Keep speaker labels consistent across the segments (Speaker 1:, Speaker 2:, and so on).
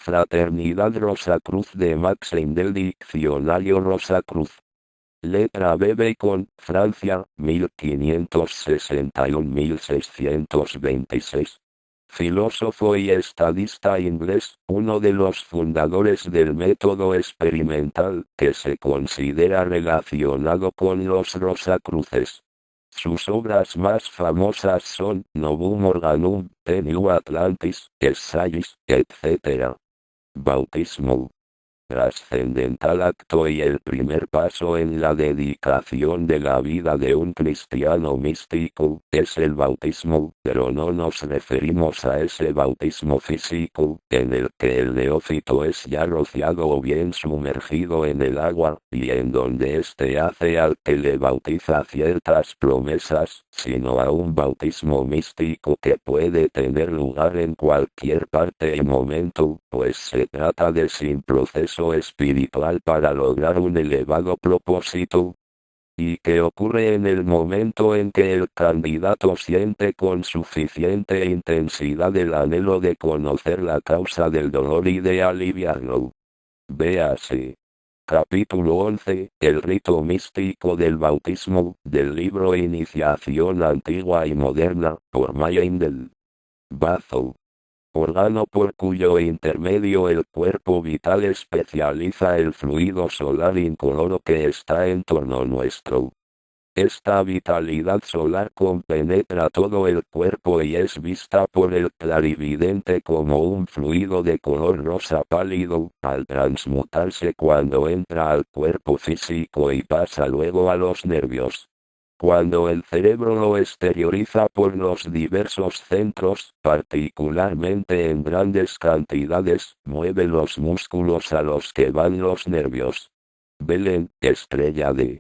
Speaker 1: Fraternidad Rosacruz de Maxim del Diccionario Rosacruz. Letra B. Bacon, Francia, 1561-1626. Filósofo y estadista inglés, uno de los fundadores del método experimental, que se considera relacionado con los Rosacruces. Sus obras más famosas son Novum Organum, The New Atlantis, Essays, etc. Bautismo. Trascendental acto y el primer paso en la dedicación de la vida de un cristiano místico, es el bautismo, pero no nos referimos a ese bautismo físico, en el que el neófito es ya rociado o bien sumergido en el agua, y en donde éste hace al que le bautiza ciertas promesas, sino a un bautismo místico que puede tener lugar en cualquier parte y momento, pues se trata de sin proceso espiritual para lograr un elevado propósito, y que ocurre en el momento en que el candidato siente con suficiente intensidad el anhelo de conocer la causa del dolor y de aliviarlo. Véase. Capítulo 11, el rito místico del bautismo, del libro Iniciación Antigua y Moderna, por Mayendel. Bazo. Órgano por cuyo intermedio el cuerpo vital especializa el fluido solar incoloro que está en torno nuestro. Esta vitalidad solar compenetra todo el cuerpo y es vista por el clarividente como un fluido de color rosa pálido, al transmutarse cuando entra al cuerpo físico y pasa luego a los nervios. Cuando el cerebro lo exterioriza por los diversos centros, particularmente en grandes cantidades, mueve los músculos a los que van los nervios. Belén, estrella de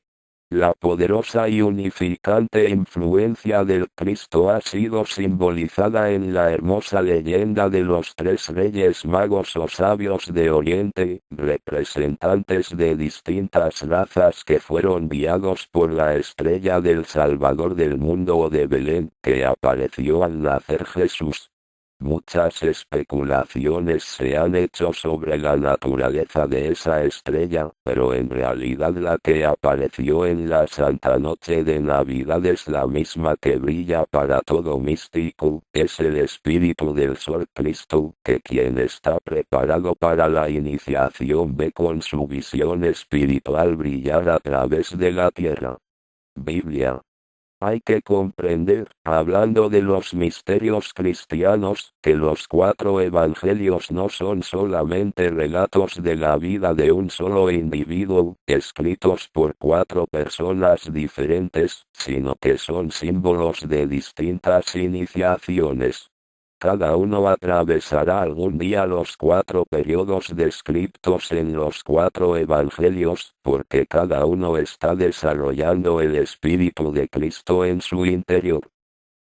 Speaker 1: la poderosa y unificante influencia del Cristo ha sido simbolizada en la hermosa leyenda de los tres reyes magos o sabios de Oriente, representantes de distintas razas que fueron guiados por la estrella del Salvador del mundo o de Belén, que apareció al nacer Jesús. Muchas especulaciones se han hecho sobre la naturaleza de esa estrella, pero en realidad la que apareció en la Santa Noche de Navidad es la misma que brilla para todo místico, es el Espíritu del Sol Cristo, que quien está preparado para la iniciación ve con su visión espiritual brillar a través de la tierra. Biblia. Hay que comprender, hablando de los misterios cristianos, que los cuatro evangelios no son solamente relatos de la vida de un solo individuo, escritos por cuatro personas diferentes, sino que son símbolos de distintas iniciaciones. Cada uno atravesará algún día los cuatro periodos descritos en los cuatro evangelios, porque cada uno está desarrollando el Espíritu de Cristo en su interior.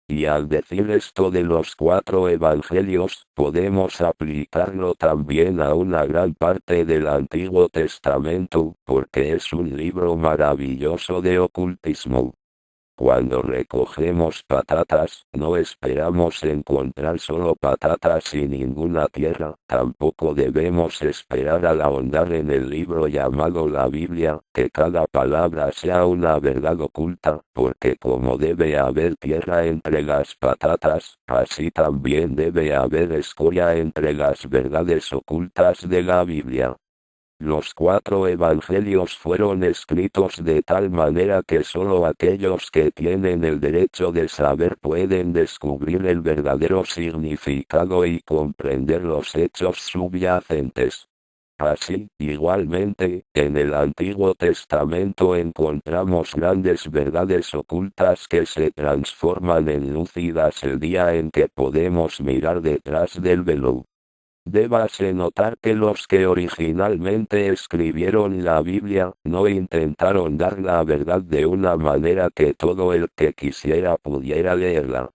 Speaker 1: Y al decir esto de los cuatro evangelios, podemos aplicarlo también a una gran parte del Antiguo Testamento, porque es un libro maravilloso de ocultismo. Cuando recogemos patatas, no esperamos encontrar solo patatas y ninguna tierra, tampoco debemos esperar al ahondar en el libro llamado la Biblia, que cada palabra sea una verdad oculta, porque como debe haber tierra entre las patatas, así también debe haber escoria entre las verdades ocultas de la Biblia. Los cuatro evangelios fueron escritos de tal manera que solo aquellos que tienen el derecho de saber pueden descubrir el verdadero significado y comprender los hechos subyacentes. Así, igualmente, en el Antiguo Testamento encontramos grandes verdades ocultas que se transforman en lúcidas el día en que podemos mirar detrás del velo. Débase notar que los que originalmente escribieron la Biblia no intentaron dar la verdad de una manera que todo el que quisiera pudiera leerla.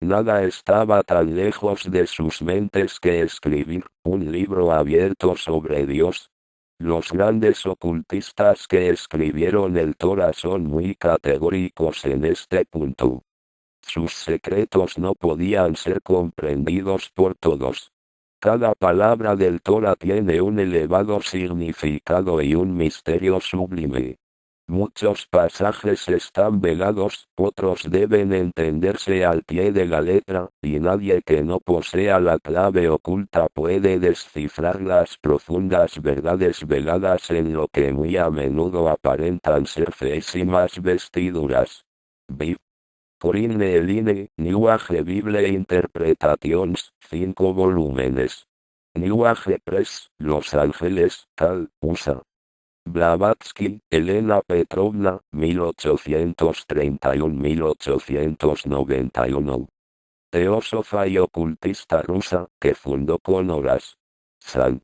Speaker 1: Nada estaba tan lejos de sus mentes que escribir un libro abierto sobre Dios. Los grandes ocultistas que escribieron el Torá son muy categóricos en este punto. Sus secretos no podían ser comprendidos por todos. Cada palabra del Torah tiene un elevado significado y un misterio sublime. Muchos pasajes están velados, otros deben entenderse al pie de la letra, y nadie que no posea la clave oculta puede descifrar las profundas verdades veladas en lo que muy a menudo aparentan ser feísimas vestiduras. Bib. Corine Eline, Newaje Bible Interpretations, 5 volúmenes. Newaje Press, Los Ángeles, Cal, USA. Blavatsky, Elena Petrovna, 1831-1891. Teósofa y ocultista rusa, que fundó con Horace San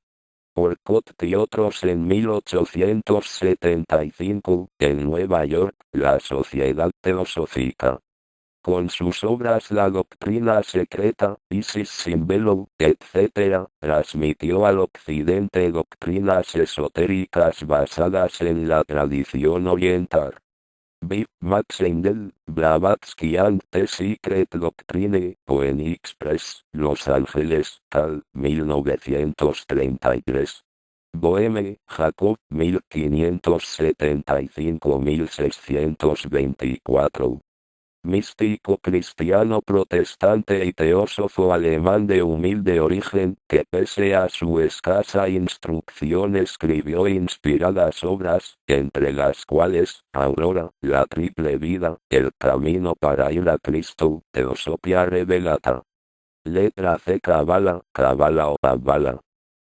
Speaker 1: Orcott y otros en 1875, en Nueva York, la Sociedad Teosófica. Con sus obras La Doctrina Secreta, Isis Symbol, etc., transmitió al occidente doctrinas esotéricas basadas en la tradición oriental. B. Max Endel, Blavatsky and the Secret Doctrine, Poen Express, Los Ángeles, Cal, 1933. Boheme, Jacob, 1575-1624. Místico cristiano protestante y teósofo alemán de humilde origen, que pese a su escasa instrucción escribió inspiradas obras, entre las cuales, Aurora, La Triple Vida, El Camino para ir a Cristo, Teosofía Revelata. Letra C. Kabbalah, Kabbalah o Kabbalah.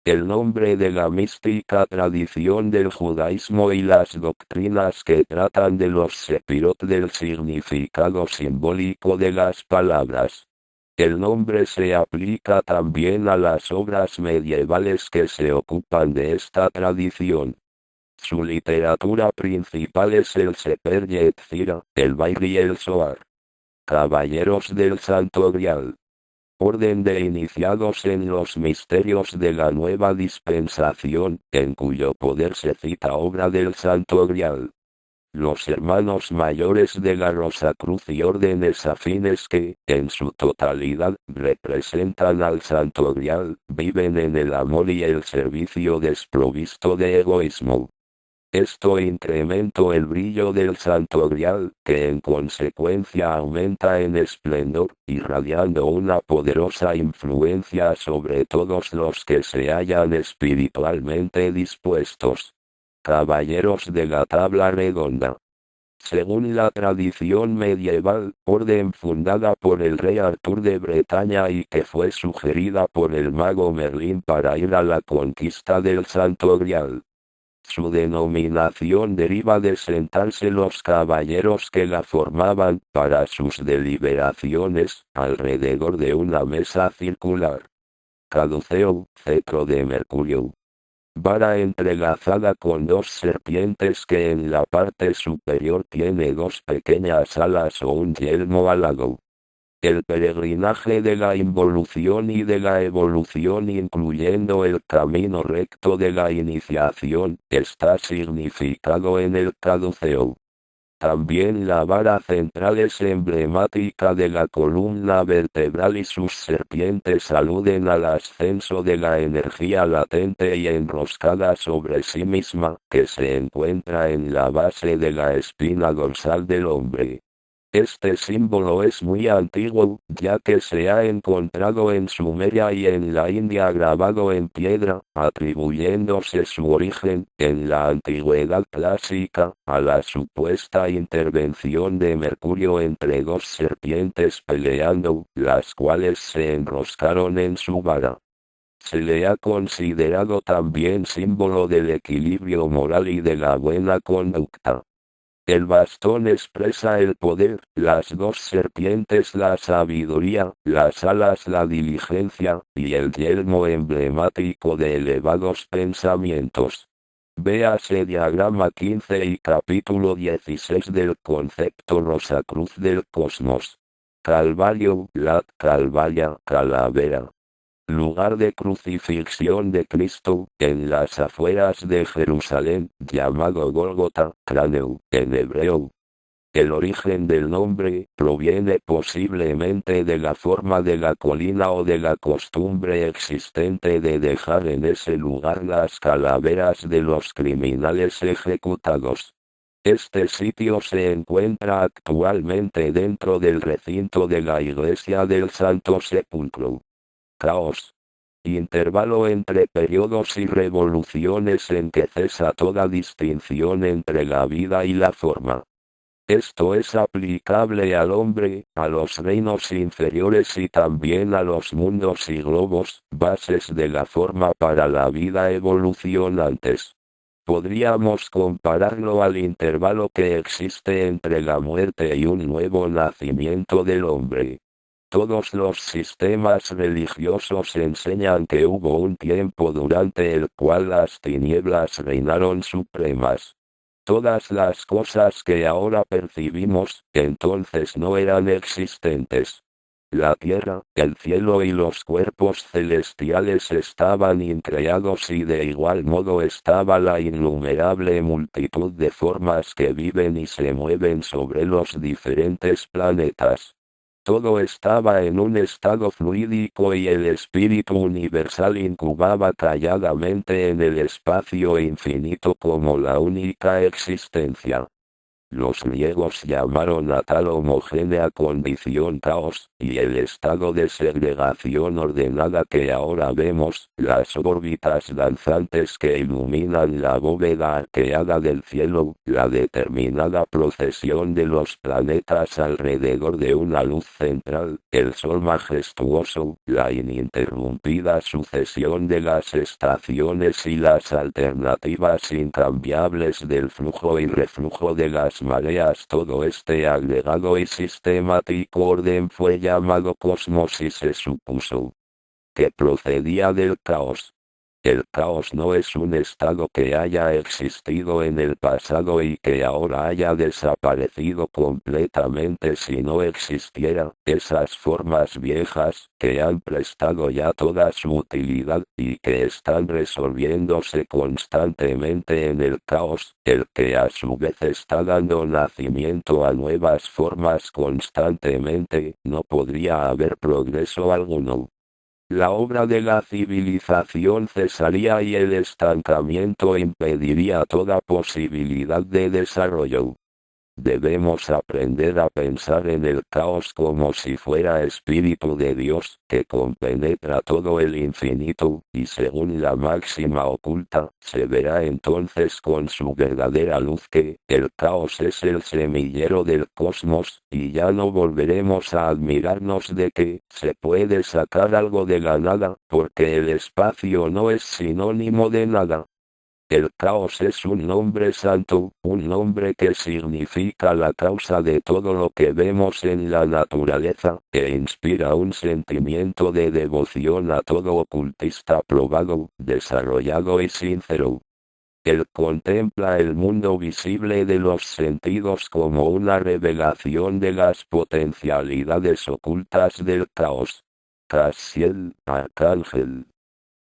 Speaker 1: El nombre de la mística tradición del judaísmo y las doctrinas que tratan de los sepirot del significado simbólico de las palabras. El nombre se aplica también a las obras medievales que se ocupan de esta tradición. Su literatura principal es el Sefer Yetzirah, el Bair y el Zohar. Caballeros del Santo Grial. Orden de iniciados en los misterios de la nueva dispensación, en cuyo poder se cita obra del Santo Grial. Los hermanos mayores de la Rosacruz y órdenes afines que, en su totalidad, representan al Santo Grial, viven en el amor y el servicio desprovisto de egoísmo. Esto incrementó el brillo del Santo Grial, que en consecuencia aumenta en esplendor, irradiando una poderosa influencia sobre todos los que se hallan espiritualmente dispuestos. Caballeros de la Tabla Redonda. Según la tradición medieval, orden fundada por el rey Artur de Bretaña y que fue sugerida por el mago Merlín para ir a la conquista del Santo Grial. Su denominación deriva de sentarse los caballeros que la formaban, para sus deliberaciones, alrededor de una mesa circular. Caduceo, cetro de Mercurio. Vara entrelazada con dos serpientes que en la parte superior tiene dos pequeñas alas o un yelmo alado. El peregrinaje de la involución y de la evolución, incluyendo el camino recto de la iniciación, está significado en el caduceo. También la vara central es emblemática de la columna vertebral y sus serpientes aluden al ascenso de la energía latente y enroscada sobre sí misma, que se encuentra en la base de la espina dorsal del hombre. Este símbolo es muy antiguo, ya que se ha encontrado en Sumeria y en la India grabado en piedra, atribuyéndose su origen, en la antigüedad clásica, a la supuesta intervención de Mercurio entre dos serpientes peleando, las cuales se enroscaron en su vara. Se le ha considerado también símbolo del equilibrio moral y de la buena conducta. El bastón expresa el poder, las dos serpientes la sabiduría, las alas la diligencia, y el yelmo emblemático de elevados pensamientos. Véase diagrama 15 y capítulo 16 del concepto Rosacruz del Cosmos. Calvario, Lat Calvaria, calavera. Lugar de crucifixión de Cristo, en las afueras de Jerusalén, llamado Gólgota, cráneo, en hebreo. El origen del nombre proviene posiblemente de la forma de la colina o de la costumbre existente de dejar en ese lugar las calaveras de los criminales ejecutados. Este sitio se encuentra actualmente dentro del recinto de la iglesia del Santo Sepulcro. Caos. Intervalo entre periodos y revoluciones en que cesa toda distinción entre la vida y la forma. Esto es aplicable al hombre, a los reinos inferiores y también a los mundos y globos, bases de la forma para la vida evolucionantes. Podríamos compararlo al intervalo que existe entre la muerte y un nuevo nacimiento del hombre. Todos los sistemas religiosos enseñan que hubo un tiempo durante el cual las tinieblas reinaron supremas. Todas las cosas que ahora percibimos, entonces no eran existentes. La tierra, el cielo y los cuerpos celestiales estaban increados y de igual modo estaba la innumerable multitud de formas que viven y se mueven sobre los diferentes planetas. Todo estaba en un estado fluídico y el espíritu universal incubaba calladamente en el espacio infinito como la única existencia. Los griegos llamaron a tal homogénea condición caos, y el estado de segregación ordenada que ahora vemos, las órbitas danzantes que iluminan la bóveda arqueada del cielo, la determinada procesión de los planetas alrededor de una luz central, el sol majestuoso, la ininterrumpida sucesión de las estaciones y las alternativas incambiables del flujo y reflujo de las mareas. Todo este agregado y sistemático orden fue llamado cosmos y se supuso que procedía del caos. El caos no es un estado que haya existido en el pasado y que ahora haya desaparecido completamente si no existiera esas formas viejas que han prestado ya toda su utilidad y que están resolviéndose constantemente en el caos, el que a su vez está dando nacimiento a nuevas formas constantemente. No podría haber progreso alguno. La obra de la civilización cesaría y el estancamiento impediría toda posibilidad de desarrollo. Debemos aprender a pensar en el caos como si fuera espíritu de Dios, que compenetra todo el infinito, y según la máxima oculta, se verá entonces con su verdadera luz que, el caos es el semillero del cosmos, y ya no volveremos a admirarnos de que, se puede sacar algo de la nada, porque el espacio no es sinónimo de nada. El caos es un nombre santo, un nombre que significa la causa de todo lo que vemos en la naturaleza, e inspira un sentimiento de devoción a todo ocultista probado, desarrollado y sincero. Él contempla el mundo visible de los sentidos como una revelación de las potencialidades ocultas del caos. Casiel, Arcángel.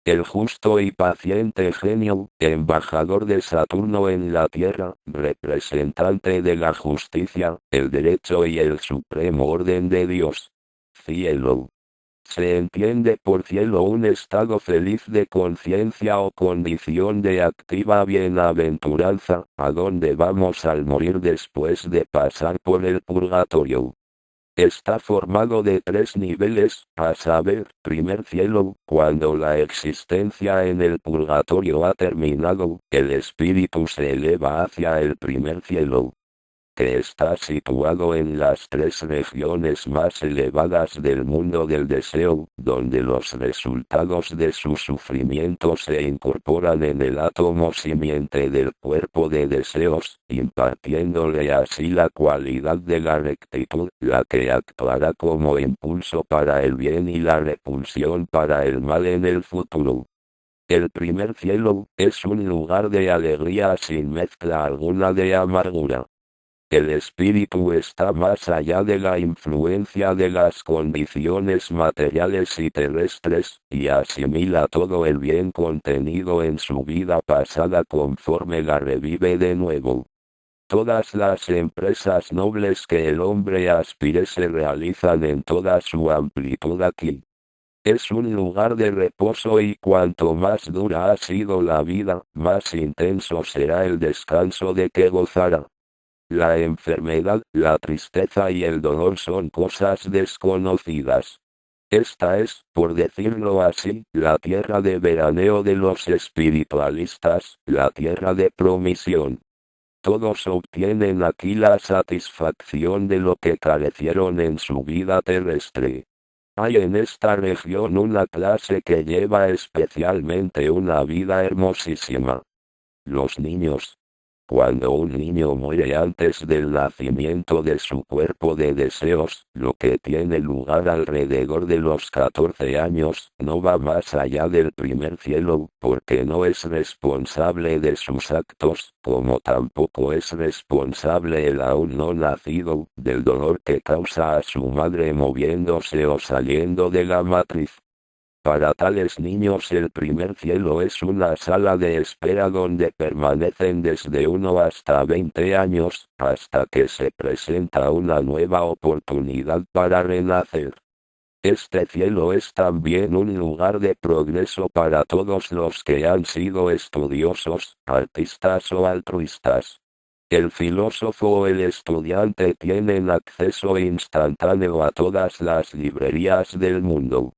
Speaker 1: El justo y paciente genio, embajador de Saturno en la tierra, representante de la justicia, el derecho y el supremo orden de Dios. Cielo. Se entiende por cielo un estado feliz de conciencia o condición de activa bienaventuranza, a donde vamos al morir después de pasar por el purgatorio. Está formado de 3 niveles, a saber, primer cielo, cuando la existencia en el purgatorio ha terminado, el espíritu se eleva hacia el primer cielo, que está situado en las 3 regiones más elevadas del mundo del deseo, donde los resultados de su sufrimiento se incorporan en el átomo simiente del cuerpo de deseos, impartiéndole así la cualidad de la rectitud, la que actuará como impulso para el bien y la repulsión para el mal en el futuro. El primer cielo es un lugar de alegría sin mezcla alguna de amargura. El espíritu está más allá de la influencia de las condiciones materiales y terrestres, y asimila todo el bien contenido en su vida pasada conforme la revive de nuevo. Todas las empresas nobles que el hombre aspire se realizan en toda su amplitud aquí. Es un lugar de reposo y cuanto más dura ha sido la vida, más intenso será el descanso de que gozará. La enfermedad, la tristeza y el dolor son cosas desconocidas. Esta es, por decirlo así, la tierra de veraneo de los espiritualistas, la tierra de promisión. Todos obtienen aquí la satisfacción de lo que carecieron en su vida terrestre. Hay en esta región una clase que lleva especialmente una vida hermosísima. Los niños. Cuando un niño muere antes del nacimiento de su cuerpo de deseos, lo que tiene lugar alrededor de los 14 años, no va más allá del primer cielo, porque no es responsable de sus actos, como tampoco es responsable el aún no nacido, del dolor que causa a su madre moviéndose o saliendo de la matriz. Para tales niños el primer cielo es una sala de espera donde permanecen desde 1 hasta 20 años, hasta que se presenta una nueva oportunidad para renacer. Este cielo es también un lugar de progreso para todos los que han sido estudiosos, artistas o altruistas. El filósofo o el estudiante tienen acceso instantáneo a todas las librerías del mundo.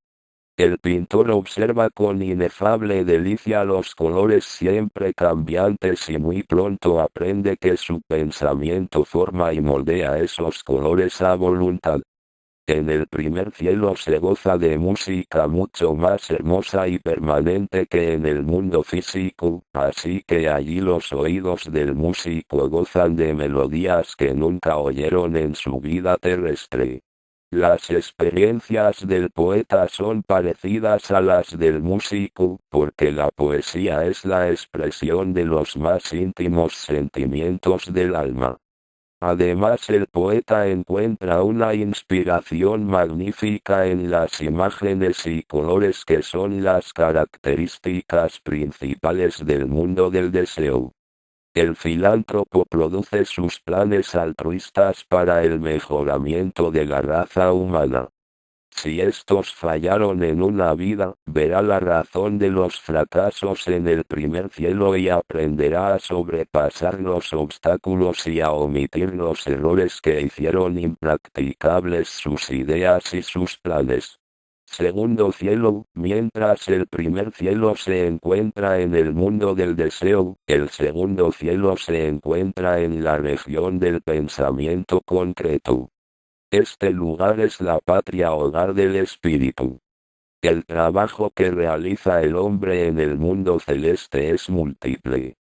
Speaker 1: El pintor observa con inefable delicia los colores siempre cambiantes y muy pronto aprende que su pensamiento forma y moldea esos colores a voluntad. En el primer cielo se goza de música mucho más hermosa y permanente que en el mundo físico, así que allí los oídos del músico gozan de melodías que nunca oyeron en su vida terrestre. Las experiencias del poeta son parecidas a las del músico, porque la poesía es la expresión de los más íntimos sentimientos del alma. Además el poeta encuentra una inspiración magnífica en las imágenes y colores que son las características principales del mundo del deseo. El filántropo produce sus planes altruistas para el mejoramiento de la raza humana. Si estos fallaron en una vida, verá la razón de los fracasos en el primer cielo y aprenderá a sobrepasar los obstáculos y a omitir los errores que hicieron impracticables sus ideas y sus planes. Segundo cielo, mientras el primer cielo se encuentra en el mundo del deseo, el segundo cielo se encuentra en la región del pensamiento concreto. Este lugar es la patria hogar del espíritu. El trabajo que realiza el hombre en el mundo celeste es múltiple.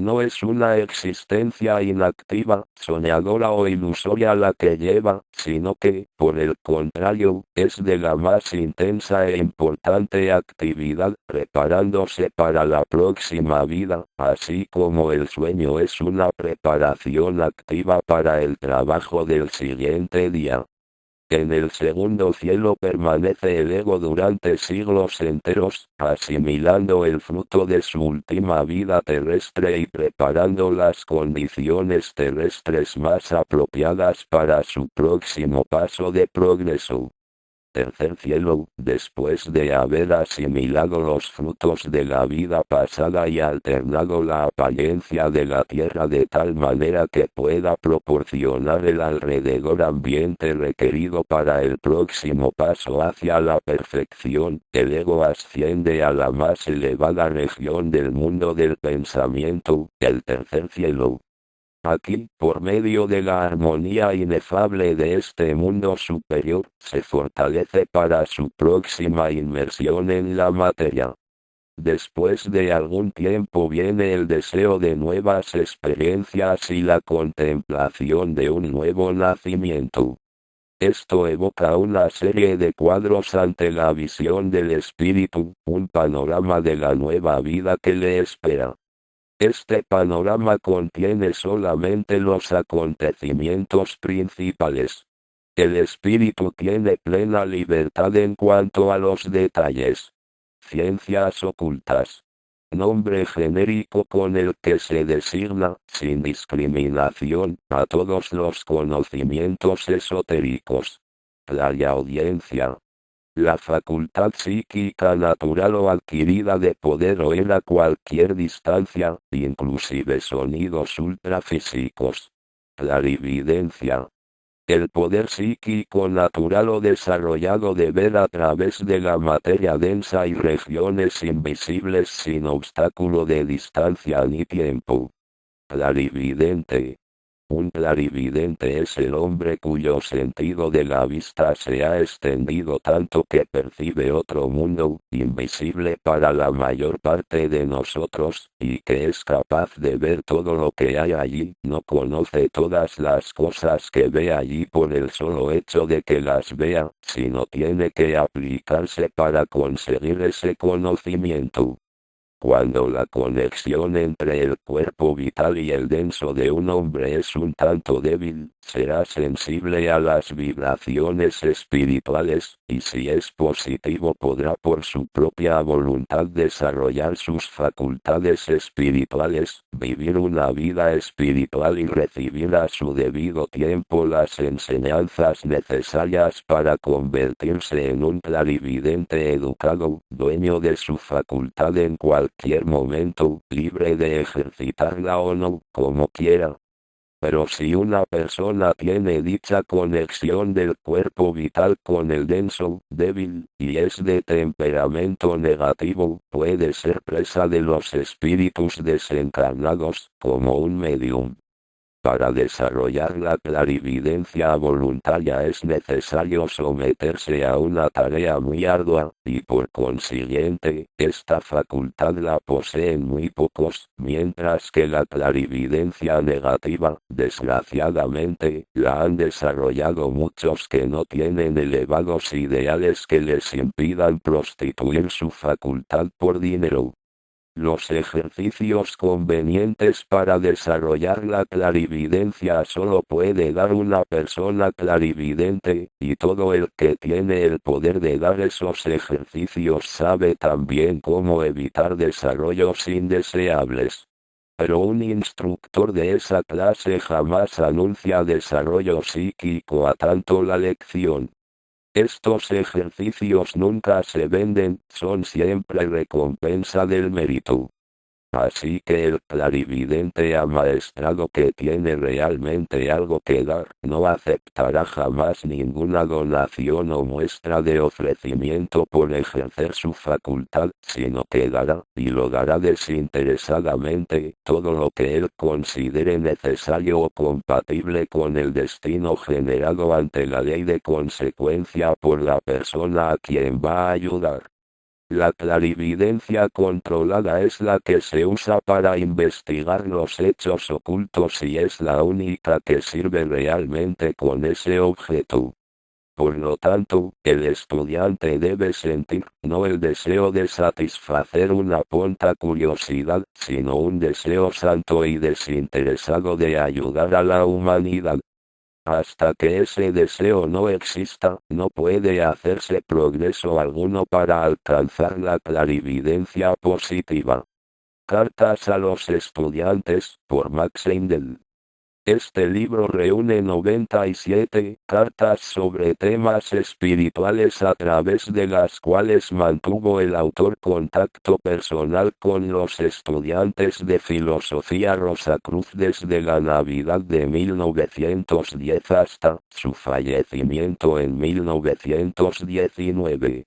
Speaker 1: No es una existencia inactiva, soñadora o ilusoria la que lleva, sino que, por el contrario, es de la más intensa e importante actividad, preparándose para la próxima vida, así como el sueño es una preparación activa para el trabajo del siguiente día. En el segundo cielo permanece el ego durante siglos enteros, asimilando el fruto de su última vida terrestre y preparando las condiciones terrestres más apropiadas para su próximo paso de progreso. Tercer cielo, después de haber asimilado los frutos de la vida pasada y alternado la apariencia de la tierra de tal manera que pueda proporcionar el alrededor ambiente requerido para el próximo paso hacia la perfección, el ego asciende a la más elevada región del mundo del pensamiento, el tercer cielo. Aquí, por medio de la armonía inefable de este mundo superior, se fortalece para su próxima inmersión en la materia. Después de algún tiempo viene el deseo de nuevas experiencias y la contemplación de un nuevo nacimiento. Esto evoca una serie de cuadros ante la visión del espíritu, un panorama de la nueva vida que le espera. Este panorama contiene solamente los acontecimientos principales. El espíritu tiene plena libertad en cuanto a los detalles. Ciencias ocultas. nombre genérico con el que se designa, sin discriminación, a todos los conocimientos esotéricos. Clariaudiencia. La facultad psíquica natural o adquirida de poder oír a cualquier distancia, inclusive sonidos ultrafísicos. Clarividencia. El poder psíquico natural o desarrollado de ver a través de la materia densa y regiones invisibles sin obstáculo de distancia ni tiempo. Clarividente. Un clarividente es el hombre cuyo sentido de la vista se ha extendido tanto que percibe otro mundo, invisible para la mayor parte de nosotros, y que es capaz de ver todo lo que hay allí. No conoce todas las cosas que ve allí por el solo hecho de que las vea, sino tiene que aplicarse para conseguir ese conocimiento. Cuando la conexión entre el cuerpo vital y el denso de un hombre es un tanto débil, será sensible a las vibraciones espirituales, y si es positivo podrá por su propia voluntad desarrollar sus facultades espirituales, vivir una vida espiritual y recibir a su debido tiempo las enseñanzas necesarias para convertirse en un clarividente educado, dueño de su facultad en cualquier momento, libre de ejercitarla o no, como quiera. Pero si una persona tiene dicha conexión del cuerpo vital con el denso, débil, y es de temperamento negativo, puede ser presa de los espíritus desencarnados, como un medium. Para desarrollar la clarividencia voluntaria es necesario someterse a una tarea muy ardua, y por consiguiente, esta facultad la poseen muy pocos, mientras que la clarividencia negativa, desgraciadamente, la han desarrollado muchos que no tienen elevados ideales que les impidan prostituir su facultad por dinero. Los ejercicios convenientes para desarrollar la clarividencia solo puede dar una persona clarividente, y todo el que tiene el poder de dar esos ejercicios sabe también cómo evitar desarrollos indeseables. Pero un instructor de esa clase jamás anuncia desarrollo psíquico a tanto la lección. Estos ejercicios nunca se venden, son siempre recompensa del mérito. Así que el clarividente amaestrado que tiene realmente algo que dar, no aceptará jamás ninguna donación o muestra de ofrecimiento por ejercer su facultad, sino que dará, y lo dará desinteresadamente, todo lo que él considere necesario o compatible con el destino generado ante la ley de consecuencia por la persona a quien va a ayudar. La clarividencia controlada es la que se usa para investigar los hechos ocultos y es la única que sirve realmente con ese objeto. Por lo tanto, el estudiante debe sentir, no el deseo de satisfacer una tonta curiosidad, sino un deseo santo y desinteresado de ayudar a la humanidad. Hasta que ese deseo no exista, no puede hacerse progreso alguno para alcanzar la clarividencia positiva. Cartas a los estudiantes, por Max Heindel. Este libro reúne 97 cartas sobre temas espirituales a través de las cuales mantuvo el autor contacto personal con los estudiantes de filosofía Rosacruz desde la Navidad de 1910 hasta su fallecimiento en 1919.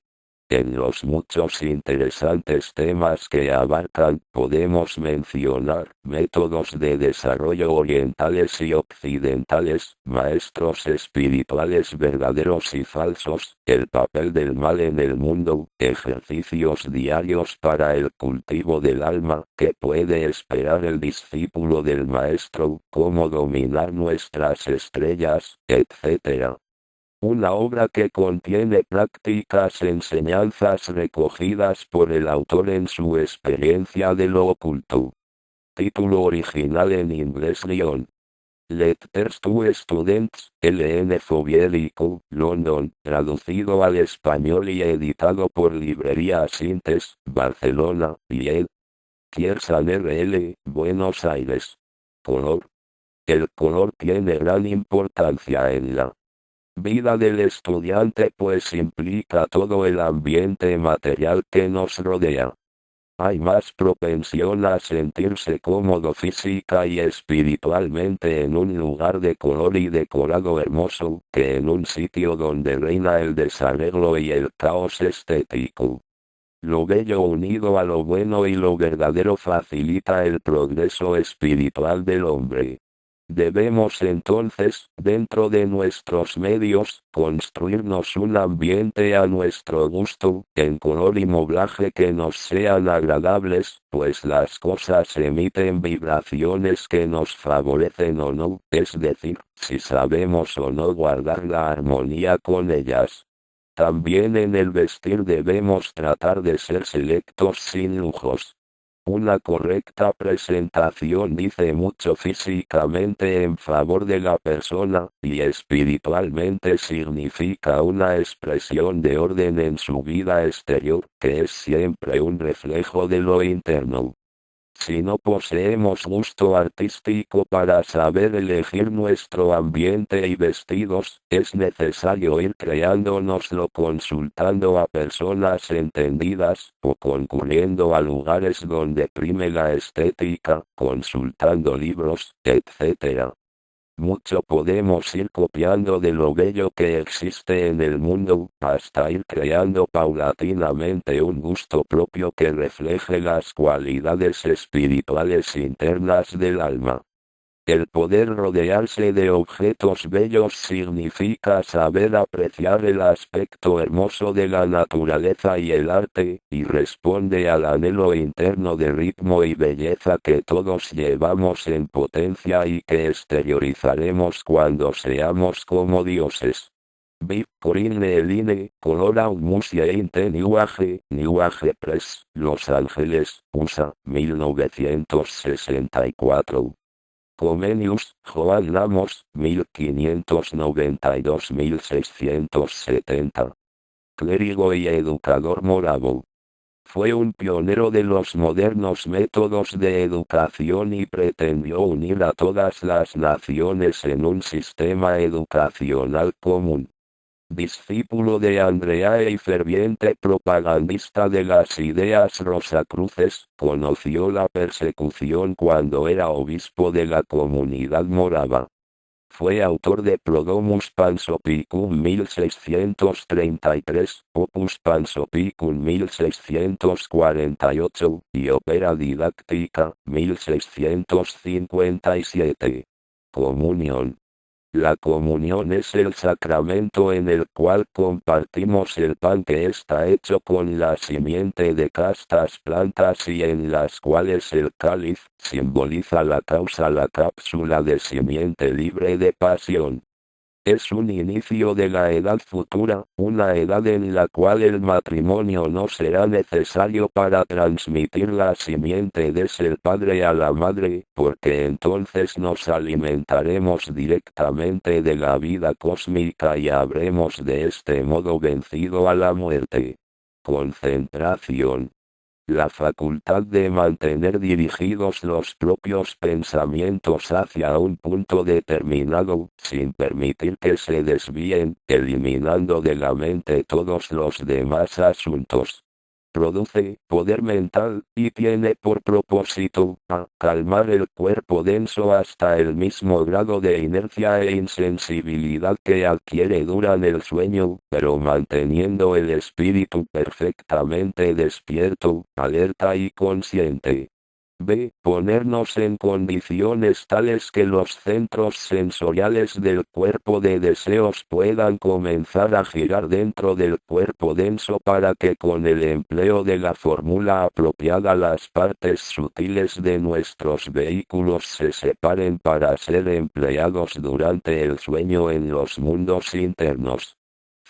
Speaker 1: En los muchos interesantes temas que abarcan, podemos mencionar métodos de desarrollo orientales y occidentales, maestros espirituales verdaderos y falsos, el papel del mal en el mundo, ejercicios diarios para el cultivo del alma, qué puede esperar el discípulo del maestro, cómo dominar nuestras estrellas, etc. Una obra que contiene prácticas enseñanzas recogidas por el autor en su experiencia de lo oculto. Título original en inglés Letters to Students, L.N. Fovier Co., London, traducido al español y editado por Librería Sintes, Barcelona, y ed. Kiersan RL, Buenos Aires. Color. El color tiene gran importancia en la vida del estudiante, pues implica todo el ambiente material que nos rodea. Hay más propensión a sentirse cómodo física y espiritualmente en un lugar de color y decorado hermoso, que en un sitio donde reina el desarreglo y el caos estético. Lo bello unido a lo bueno y lo verdadero facilita el progreso espiritual del hombre. Debemos entonces, dentro de nuestros medios, construirnos un ambiente a nuestro gusto, en color y moblaje que nos sean agradables, pues las cosas emiten vibraciones que nos favorecen o no, es decir, si sabemos o no guardar la armonía con ellas. También en el vestir debemos tratar de ser selectos sin lujos. Una correcta presentación dice mucho físicamente en favor de la persona, y espiritualmente significa una expresión de orden en su vida exterior, que es siempre un reflejo de lo interno. Si no poseemos gusto artístico para saber elegir nuestro ambiente y vestidos, es necesario ir creándonoslo consultando a personas entendidas, o concurriendo a lugares donde prime la estética, consultando libros, etc. Mucho podemos ir copiando de lo bello que existe en el mundo, hasta ir creando paulatinamente un gusto propio que refleje las cualidades espirituales internas del alma. El poder rodearse de objetos bellos significa saber apreciar el aspecto hermoso de la naturaleza y el arte, y responde al anhelo interno de ritmo y belleza que todos llevamos en potencia y que exteriorizaremos cuando seamos como dioses. Viv Corinne Eline, Color Music Niuage Press, Los Ángeles, USA, 1964. Comenius, Joan Lamos, 1592-1670. Clérigo y educador moravo. Fue un pionero de los modernos métodos de educación y pretendió unir a todas las naciones en un sistema educacional común. Discípulo de Andrea y ferviente propagandista de las ideas rosacruces, conoció la persecución cuando era obispo de la comunidad morava. Fue autor de Prodomus Pansopicum 1633, Opus Pansopicum 1648, y Opera Didáctica, 1657. Comunión. La comunión es el sacramento en el cual compartimos el pan que está hecho con la simiente de castas plantas y en las cuales el cáliz simboliza la cápsula de simiente libre de pasión. Es un inicio de la edad futura, una edad en la cual el matrimonio no será necesario para transmitir la simiente de ser padre a la madre, porque entonces nos alimentaremos directamente de la vida cósmica y habremos de este modo vencido a la muerte. Concentración. La facultad de mantener dirigidos los propios pensamientos hacia un punto determinado, sin permitir que se desvíen, eliminando de la mente todos los demás asuntos. Produce poder mental, y tiene por propósito, calmar el cuerpo denso hasta el mismo grado de inercia e insensibilidad que adquiere durante el sueño, pero manteniendo el espíritu perfectamente despierto, alerta y consciente. B. Ponernos en condiciones tales que los centros sensoriales del cuerpo de deseos puedan comenzar a girar dentro del cuerpo denso para que con el empleo de la fórmula apropiada las partes sutiles de nuestros vehículos se separen para ser empleados durante el sueño en los mundos internos.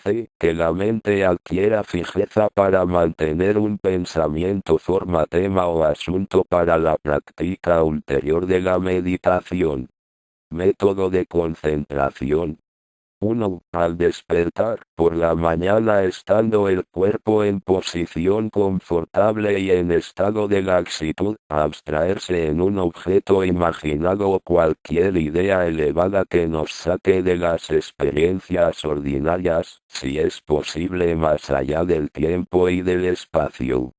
Speaker 1: C. Que la mente adquiera fijeza para mantener un pensamiento, forma, tema o asunto para la práctica ulterior de la meditación. Método de concentración. 1. Al despertar por la mañana estando el cuerpo en posición confortable y en estado de laxitud, abstraerse en un objeto imaginado o cualquier idea elevada que nos saque de las experiencias ordinarias, si es posible más allá del tiempo y del espacio.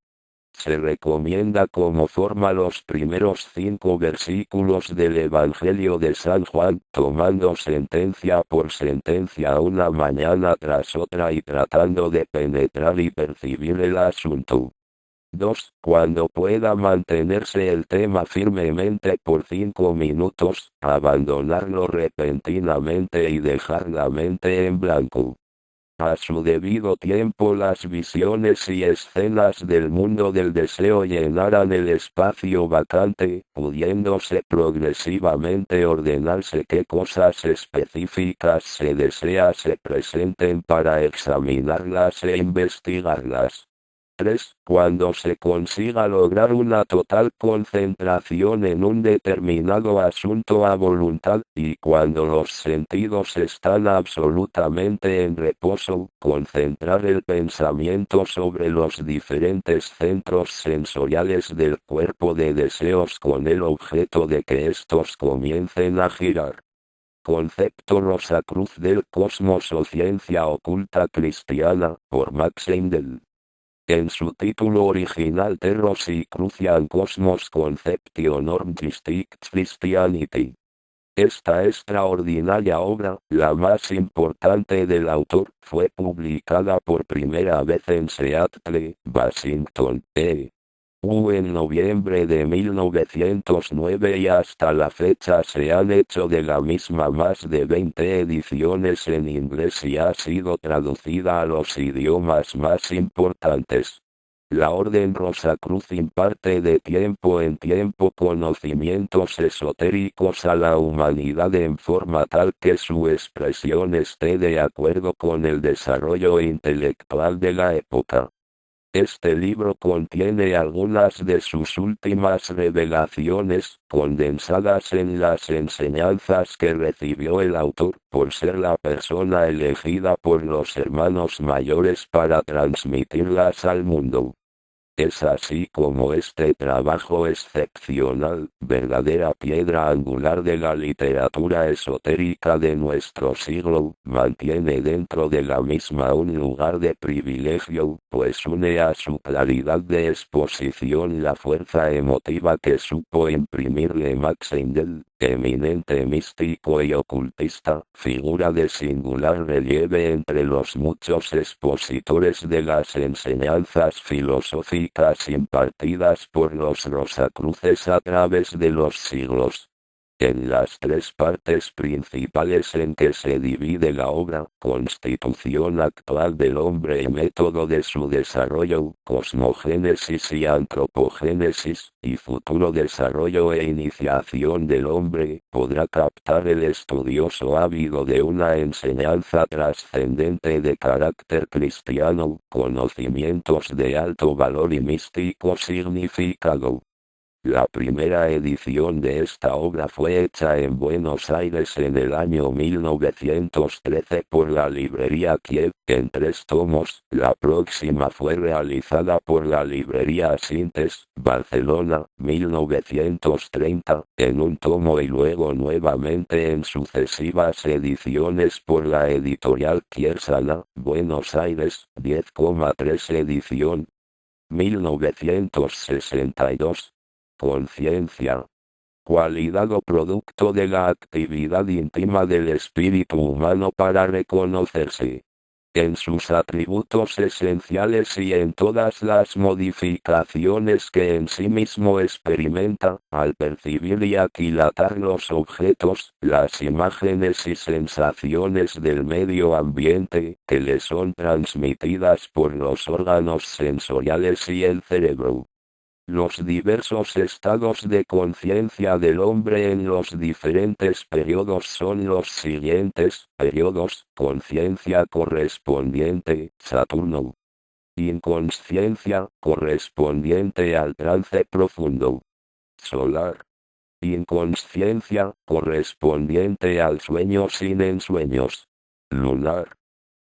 Speaker 1: Se recomienda como forma los primeros 5 versículos del Evangelio de San Juan, tomando sentencia por sentencia una mañana tras otra y tratando de penetrar y percibir el asunto. 2. Cuando pueda mantenerse el tema firmemente por 5 minutos, abandonarlo repentinamente y dejar la mente en blanco. A su debido tiempo las visiones y escenas del mundo del deseo llenarán el espacio vacante, pudiéndose progresivamente ordenarse qué cosas específicas se desea se presenten para examinarlas e investigarlas. 3. Cuando se consiga lograr una total concentración en un determinado asunto a voluntad, y cuando los sentidos están absolutamente en reposo, concentrar el pensamiento sobre los diferentes centros sensoriales del cuerpo de deseos con el objeto de que estos comiencen a girar. Concepto Rosacruz del Cosmos o Ciencia Oculta Cristiana, por Max Endel. En su título original Terros y Crucian Cosmos Conception Orgistics Christianity. Esta extraordinaria obra, la más importante del autor, fue publicada por primera vez en Seattle, Washington, en noviembre de 1909 y hasta la fecha se han hecho de la misma más de 20 ediciones en inglés y ha sido traducida a los idiomas más importantes. La Orden Rosacruz imparte de tiempo en tiempo conocimientos esotéricos a la humanidad en forma tal que su expresión esté de acuerdo con el desarrollo intelectual de la época. Este libro contiene algunas de sus últimas revelaciones, condensadas en las enseñanzas que recibió el autor, por ser la persona elegida por los hermanos mayores para transmitirlas al mundo. Es así como este trabajo excepcional, verdadera piedra angular de la literatura esotérica de nuestro siglo, mantiene dentro de la misma un lugar de privilegio, pues une a su claridad de exposición la fuerza emotiva que supo imprimirle Max Endel, eminente místico y ocultista, figura de singular relieve entre los muchos expositores de las enseñanzas filosóficas impartidas por los Rosacruces a través de los siglos. En las 3 partes principales en que se divide la obra, constitución actual del hombre y método de su desarrollo, cosmogénesis y antropogénesis, y futuro desarrollo e iniciación del hombre, podrá captar el estudioso ávido de una enseñanza trascendente de carácter cristiano, conocimientos de alto valor y místico significado. La primera edición de esta obra fue hecha en Buenos Aires en el año 1913 por la librería Kiev, en 3 tomos. La próxima fue realizada por la librería Sintes, Barcelona, 1930, en 1 tomo y luego nuevamente en sucesivas ediciones por la editorial Kiersana, Buenos Aires, 10,3 edición. 1962. Conciencia. Cualidad o producto de la actividad íntima del espíritu humano para reconocerse en sus atributos esenciales y en todas las modificaciones que en sí mismo experimenta, al percibir y aquilatar los objetos, las imágenes y sensaciones del medio ambiente, que le son transmitidas por los órganos sensoriales y el cerebro. Los diversos estados de conciencia del hombre en los diferentes periodos son los siguientes: periodos, conciencia correspondiente, Saturno. Inconsciencia, correspondiente al trance profundo, solar. Inconsciencia, correspondiente al sueño sin ensueños, lunar.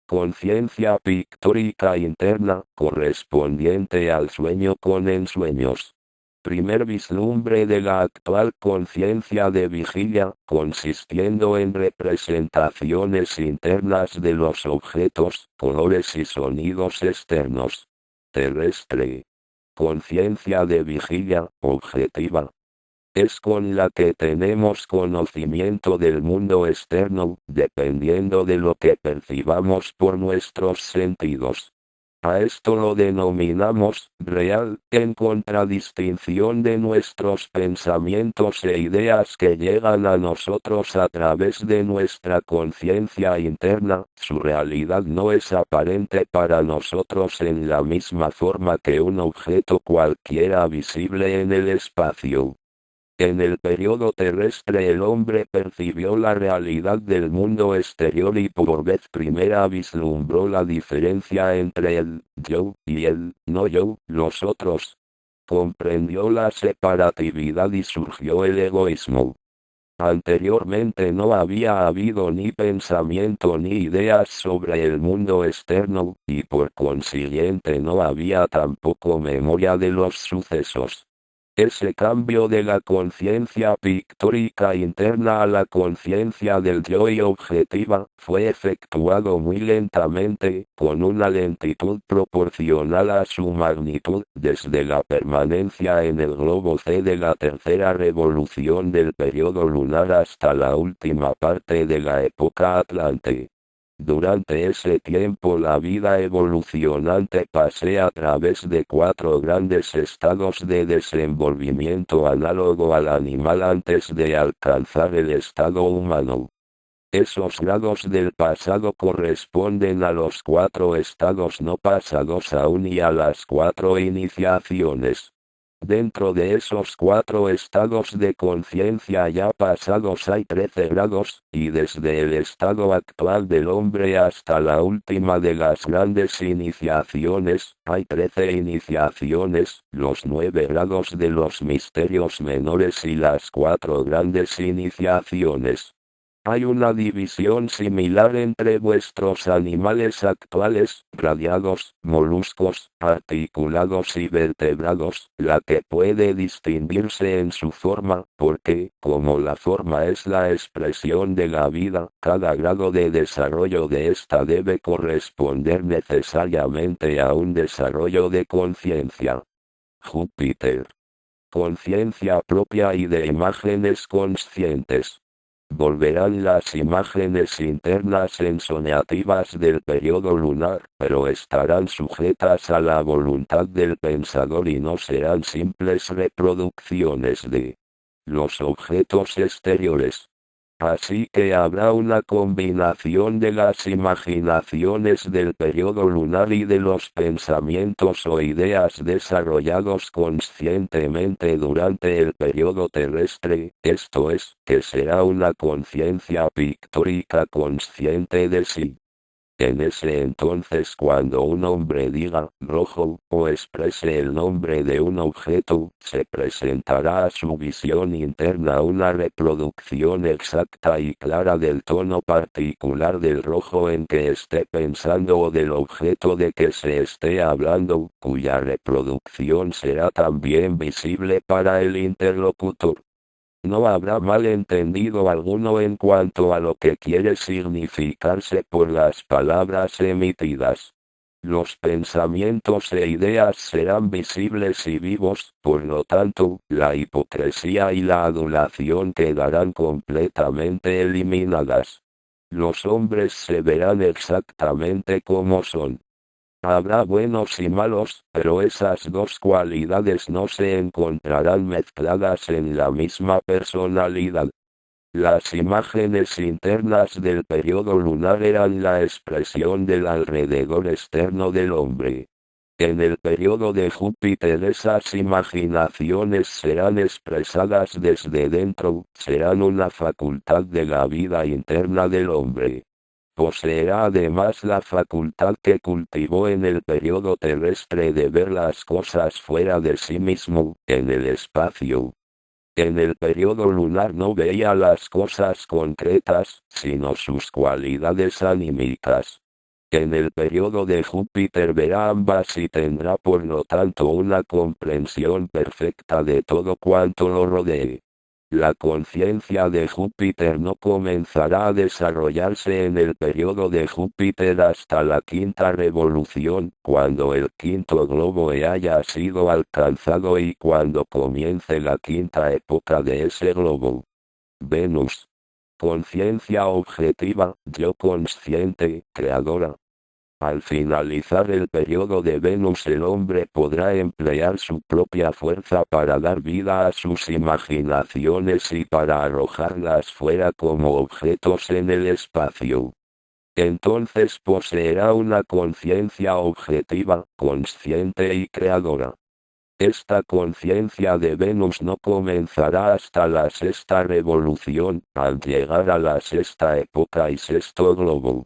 Speaker 1: Conciencia pictórica interna, correspondiente al sueño con ensueños. Primer vislumbre de la actual conciencia de vigilia, consistiendo en representaciones internas de los objetos, colores y sonidos externos. Terrestre. Conciencia de vigilia, objetiva. Es con la que tenemos conocimiento del mundo externo, dependiendo de lo que percibamos por nuestros sentidos. A esto lo denominamos real, en contradistinción de nuestros pensamientos e ideas que llegan a nosotros a través de nuestra conciencia interna. Su realidad no es aparente para nosotros en la misma forma que un objeto cualquiera visible en el espacio. En el periodo terrestre el hombre percibió la realidad del mundo exterior y por vez primera vislumbró la diferencia entre el yo y el no yo, los otros. Comprendió la separatividad y surgió el egoísmo. Anteriormente no había habido ni pensamiento ni ideas sobre el mundo externo, y por consiguiente no había tampoco memoria de los sucesos. Ese cambio de la conciencia pictórica interna a la conciencia del yo y objetiva, fue efectuado muy lentamente, con una lentitud proporcional a su magnitud, desde la permanencia en el globo C de la tercera revolución del periodo lunar hasta la última parte de la época Atlante. Durante ese tiempo la vida evolucionante pasea a través de 4 grandes estados de desenvolvimiento análogo al animal antes de alcanzar el estado humano. Esos grados del pasado corresponden a los 4 estados no pasados aún y a las 4 iniciaciones. Dentro de esos 4 estados de conciencia ya pasados hay 13 grados, y desde el estado actual del hombre hasta la última de las grandes iniciaciones, hay 13 iniciaciones, los 9 grados de los misterios menores y las 4 grandes iniciaciones. Hay una división similar entre vuestros animales actuales, radiados, moluscos, articulados y vertebrados, la que puede distinguirse en su forma, porque, como la forma es la expresión de la vida, cada grado de desarrollo de esta debe corresponder necesariamente a un desarrollo de conciencia. Júpiter. Conciencia propia y de imágenes conscientes. Volverán las imágenes internas ensoñativas del periodo lunar, pero estarán sujetas a la voluntad del pensador y no serán simples reproducciones de los objetos exteriores. Así que habrá una combinación de las imaginaciones del periodo lunar y de los pensamientos o ideas desarrollados conscientemente durante el periodo terrestre, esto es, que será una conciencia pictórica consciente de sí. En ese entonces cuando un hombre diga rojo, o exprese el nombre de un objeto, se presentará a su visión interna una reproducción exacta y clara del tono particular del rojo en que esté pensando o del objeto de que se esté hablando, cuya reproducción será también visible para el interlocutor. No habrá malentendido alguno en cuanto a lo que quiere significarse por las palabras emitidas. Los pensamientos e ideas serán visibles y vivos, por lo tanto, la hipocresía y la adulación quedarán completamente eliminadas. Los hombres se verán exactamente como son. Habrá buenos y malos, pero esas dos cualidades no se encontrarán mezcladas en la misma personalidad. Las imágenes internas del periodo lunar eran la expresión del alrededor externo del hombre. En el periodo de Júpiter esas imaginaciones serán expresadas desde dentro, serán una facultad de la vida interna del hombre. Poseerá además la facultad que cultivó en el periodo terrestre de ver las cosas fuera de sí mismo, en el espacio. En el periodo lunar no veía las cosas concretas, sino sus cualidades anímicas. En el periodo de Júpiter verá ambas y tendrá por lo tanto una comprensión perfecta de todo cuanto lo rodee. La conciencia de Júpiter no comenzará a desarrollarse en el periodo de Júpiter hasta la quinta revolución, cuando el quinto globo haya sido alcanzado y cuando comience la quinta época de ese globo. Venus. Conciencia objetiva, yo consciente, creadora. Al finalizar el periodo de Venus el hombre podrá emplear su propia fuerza para dar vida a sus imaginaciones y para arrojarlas fuera como objetos en el espacio. Entonces poseerá una conciencia objetiva, consciente y creadora. Esta conciencia de Venus no comenzará hasta la sexta revolución, al llegar a la sexta época y sexto globo.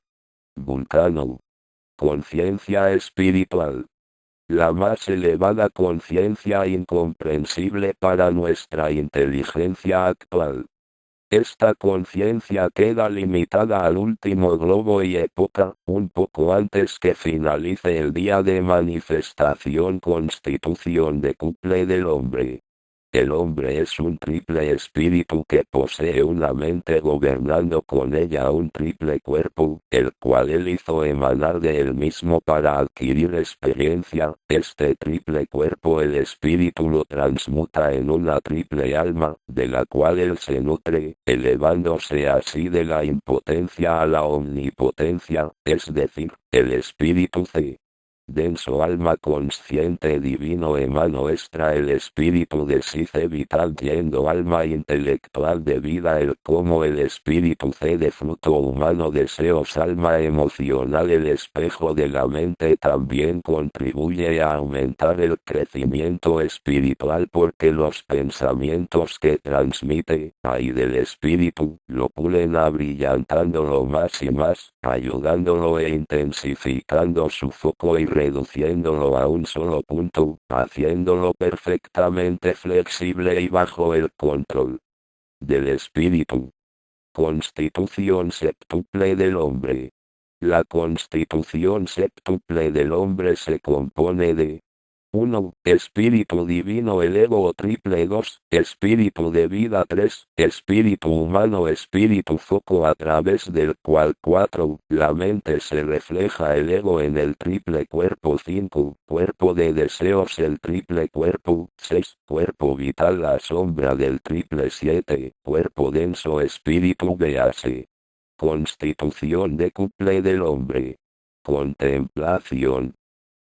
Speaker 1: Vulcano. Conciencia espiritual. La más elevada conciencia incomprensible para nuestra inteligencia actual. Esta conciencia queda limitada al último globo y época, un poco antes que finalice el día de manifestación constitución de couple del hombre. El hombre es un triple espíritu que posee una mente gobernando con ella un triple cuerpo, el cual él hizo emanar de él mismo para adquirir experiencia. Este triple cuerpo el espíritu lo transmuta en una triple alma, de la cual él se nutre, elevándose así de la impotencia a la omnipotencia, es decir, el espíritu C. Denso alma consciente divino emano extra el espíritu de Sice vital yendo alma intelectual de vida el como el espíritu C de fruto humano deseos alma emocional el espejo de la mente también contribuye a aumentar el crecimiento espiritual porque los pensamientos que transmite, ahí del espíritu, lo pulen abrillantándolo más y más, ayudándolo e intensificando su foco y reduciéndolo a un solo punto, haciéndolo perfectamente flexible y bajo el control del espíritu. Constitución séptuple del hombre. La constitución séptuple del hombre se compone de 1. Espíritu divino el ego triple 2. Espíritu de vida 3. Espíritu humano espíritu foco a través del cual 4. La mente se refleja el ego en el triple cuerpo 5. Cuerpo de deseos el triple cuerpo 6. Cuerpo vital la sombra del triple 7. Cuerpo denso espíritu véase. Constitución de couple del hombre. Contemplación.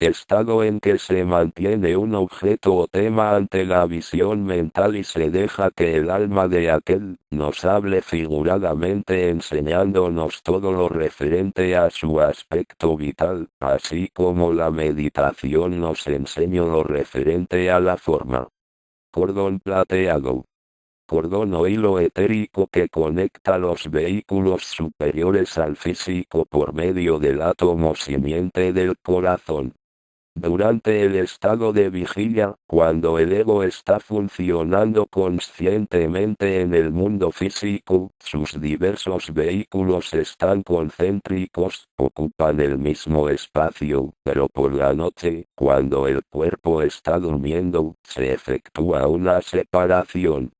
Speaker 1: Estado en que se mantiene un objeto o tema ante la visión mental y se deja que el alma de aquel nos hable figuradamente enseñándonos todo lo referente a su aspecto vital, así como la meditación nos enseñó lo referente a la forma. Cordón plateado. Cordón o hilo etérico que conecta los vehículos superiores al físico por medio del átomo simiente del corazón. Durante el estado de vigilia, cuando el ego está funcionando conscientemente en el mundo físico, sus diversos vehículos están concéntricos, ocupan el mismo espacio, pero por la noche, cuando el cuerpo está durmiendo, se efectúa una separación.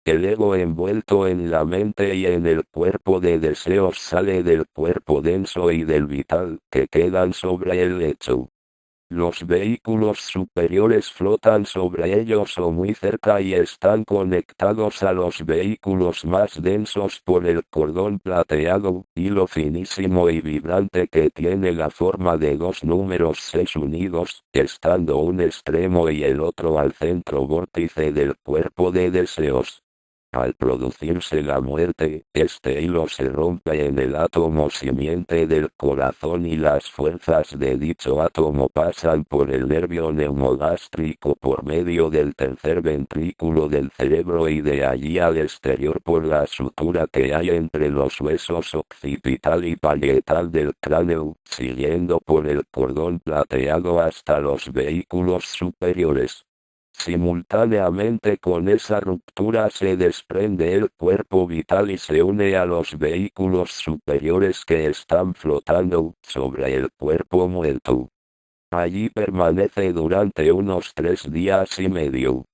Speaker 1: El ego envuelto en la mente y en el cuerpo de deseos sale del cuerpo denso y del vital, que quedan sobre el lecho. Los vehículos superiores flotan sobre ellos o muy cerca y están conectados a los vehículos más densos por el cordón plateado, hilo finísimo y vibrante que tiene la forma de dos números 6 unidos, estando un extremo y el otro al centro vórtice del cuerpo de deseos. Al producirse la muerte, este hilo se rompe en el átomo simiente del corazón y las fuerzas de dicho átomo pasan por el nervio neumogástrico por medio del tercer ventrículo del cerebro y de allí al exterior por la sutura que hay entre los huesos occipital y parietal del cráneo, siguiendo por el cordón plateado hasta los vehículos superiores. Simultáneamente con esa ruptura se desprende el cuerpo vital y se une a los vehículos superiores que están flotando sobre el cuerpo muerto. Allí permanece durante unos 3 días y medio.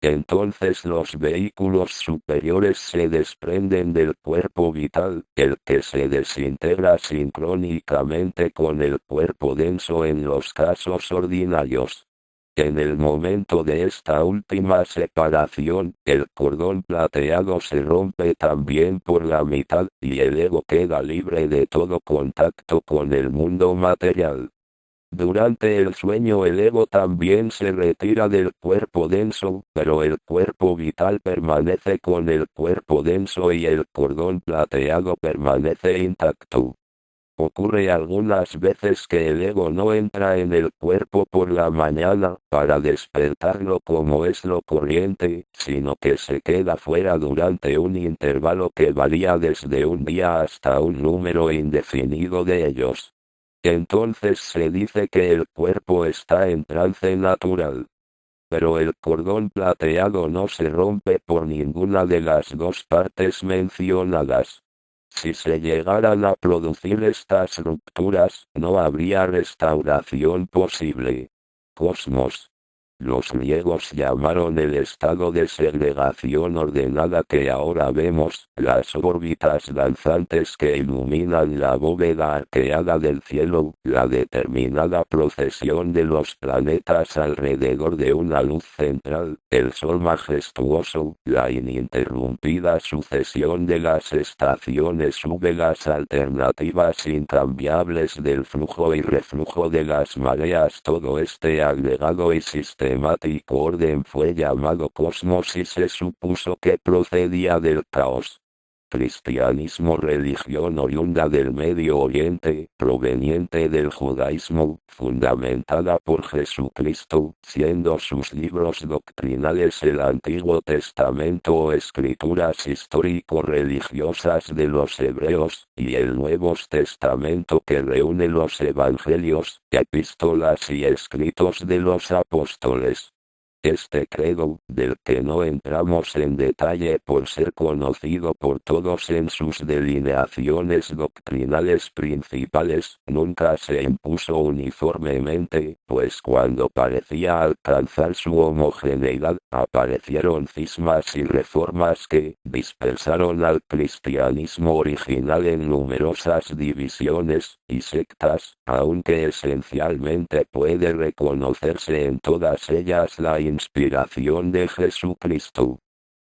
Speaker 1: Entonces los vehículos superiores se desprenden del cuerpo vital, el que se desintegra sincrónicamente con el cuerpo denso en los casos ordinarios. En el momento de esta última separación, el cordón plateado se rompe también por la mitad, y el ego queda libre de todo contacto con el mundo material. Durante el sueño el ego también se retira del cuerpo denso, pero el cuerpo vital permanece con el cuerpo denso y el cordón plateado permanece intacto. Ocurre algunas veces que el ego no entra en el cuerpo por la mañana, para despertarlo como es lo corriente, sino que se queda fuera durante un intervalo que varía desde un día hasta un número indefinido de ellos. Entonces se dice que el cuerpo está en trance natural. Pero el cordón plateado no se rompe por ninguna de las dos partes mencionadas. Si se llegaran a producir estas rupturas, no habría restauración posible. Cosmos. Los griegos llamaron el estado de segregación ordenada que ahora vemos, las órbitas danzantes que iluminan la bóveda arqueada del cielo, la determinada procesión de los planetas alrededor de una luz central, el sol majestuoso, la ininterrumpida sucesión de las estaciones húmedas alternativas incambiables del flujo y reflujo de las mareas. Todo este agregado y sistemático orden fue llamado cosmos y se supuso que procedía del caos. Cristianismo, religión oriunda del Medio Oriente, proveniente del judaísmo, fundamentada por Jesucristo, siendo sus libros doctrinales el Antiguo Testamento o escrituras histórico-religiosas de los hebreos, y el Nuevo Testamento que reúne los evangelios, epístolas y escritos de los apóstoles. Este credo, del que no entramos en detalle por ser conocido por todos en sus delineaciones doctrinales principales, nunca se impuso uniformemente, pues cuando parecía alcanzar su homogeneidad, aparecieron cismas y reformas que dispersaron al cristianismo original en numerosas divisiones y sectas, aunque esencialmente puede reconocerse en todas ellas la inspiración de Jesucristo.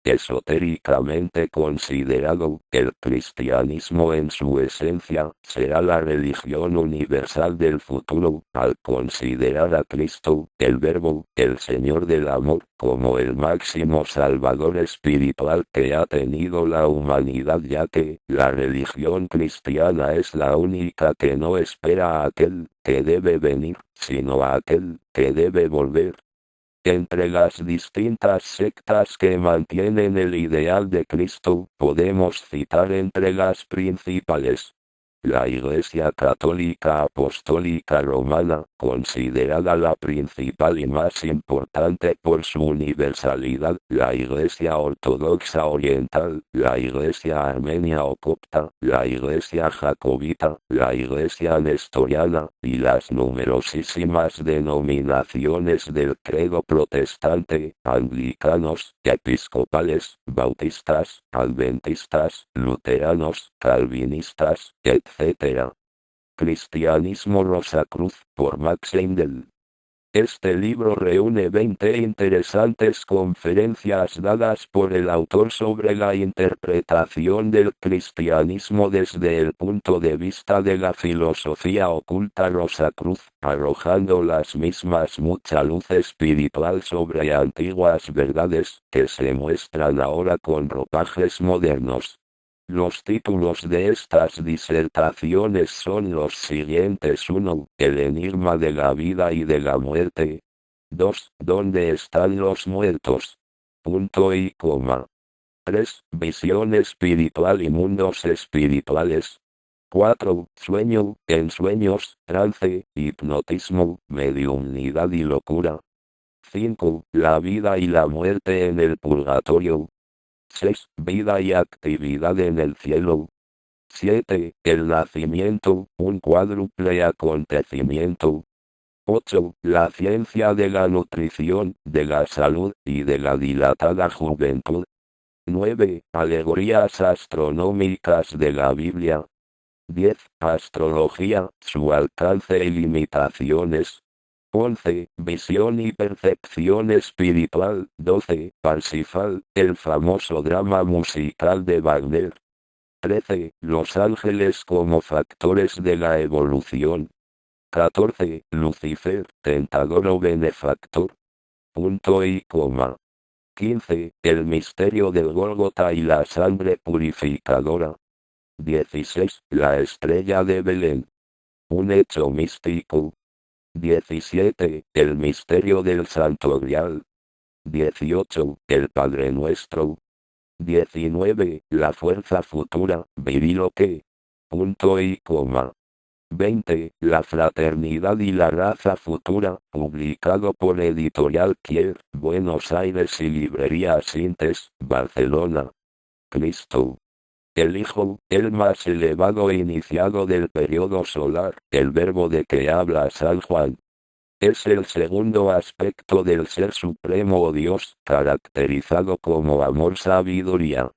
Speaker 1: Esotéricamente considerado, el cristianismo en su esencia será la religión universal del futuro, al considerar a Cristo, el Verbo, el Señor del amor, como el máximo salvador espiritual que ha tenido la humanidad, ya que la religión cristiana es la única que no espera a aquel que debe venir, sino a aquel que debe volver. Entre las distintas sectas que mantienen el ideal de Cristo, podemos citar entre las principales: la Iglesia Católica Apostólica Romana, considerada la principal y más importante por su universalidad; la Iglesia Ortodoxa Oriental; la Iglesia Armenia o Copta; la Iglesia Jacobita; la Iglesia Nestoriana; y las numerosísimas denominaciones del credo protestante, anglicanos, episcopales, bautistas, adventistas, luteranos, calvinistas, etc. Cristianismo Rosacruz, por Max Heindel. Este libro reúne 20 interesantes conferencias dadas por el autor sobre la interpretación del cristianismo desde el punto de vista de la filosofía oculta Rosacruz, arrojando las mismas mucha luz espiritual sobre antiguas verdades, que se muestran ahora con ropajes modernos. Los títulos de estas disertaciones son los siguientes: 1. El enigma de la vida y de la muerte. 2. ¿Dónde están los muertos? Punto y coma. 3. Visión espiritual y mundos espirituales. 4. Sueño, ensueños, trance, hipnotismo, mediumnidad y locura. 5. La vida y la muerte en el purgatorio. 6. Vida y actividad en el cielo. 7. El nacimiento, un cuádruple acontecimiento. 8. La ciencia de la nutrición, de la salud y de la dilatada juventud. 9. Alegorías astronómicas de la Biblia. 10. Astrología, su alcance y limitaciones. 11. Visión y percepción espiritual. 12. Parsifal, el famoso drama musical de Wagner. 13. Los ángeles como factores de la evolución. 14. Lucifer, tentador o benefactor. Punto y coma. 15. El misterio del Gólgota y la sangre purificadora. 16. La estrella de Belén. Un hecho místico. 17. El misterio del Santo Grial. 18. El Padre Nuestro. 19. La fuerza futura, viril o qué. Punto y coma. 20. La fraternidad y la raza futura, publicado por Editorial Kier, Buenos Aires y Librería Sintes, Barcelona. Cristo. El Hijo, el más elevado e iniciado del periodo solar, el verbo de que habla San Juan. Es el segundo aspecto del Ser Supremo o Dios, caracterizado como amor-sabiduría.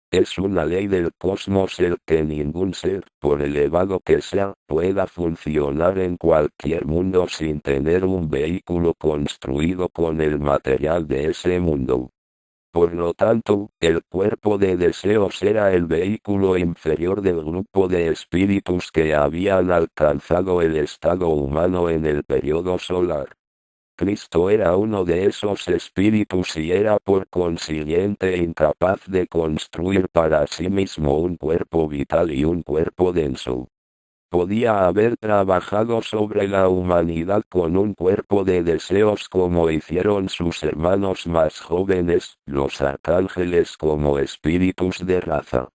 Speaker 1: Es una ley del cosmos el que ningún ser, por elevado que sea, pueda funcionar en cualquier mundo sin tener un vehículo construido con el material de ese mundo. Por lo tanto, el cuerpo de deseos era el vehículo inferior del grupo de espíritus que habían alcanzado el estado humano en el periodo solar. Cristo era uno de esos espíritus y era por consiguiente incapaz de construir para sí mismo un cuerpo vital y un cuerpo denso. Podía haber trabajado sobre la humanidad con un cuerpo de deseos como hicieron sus hermanos más jóvenes, los arcángeles como espíritus de raza.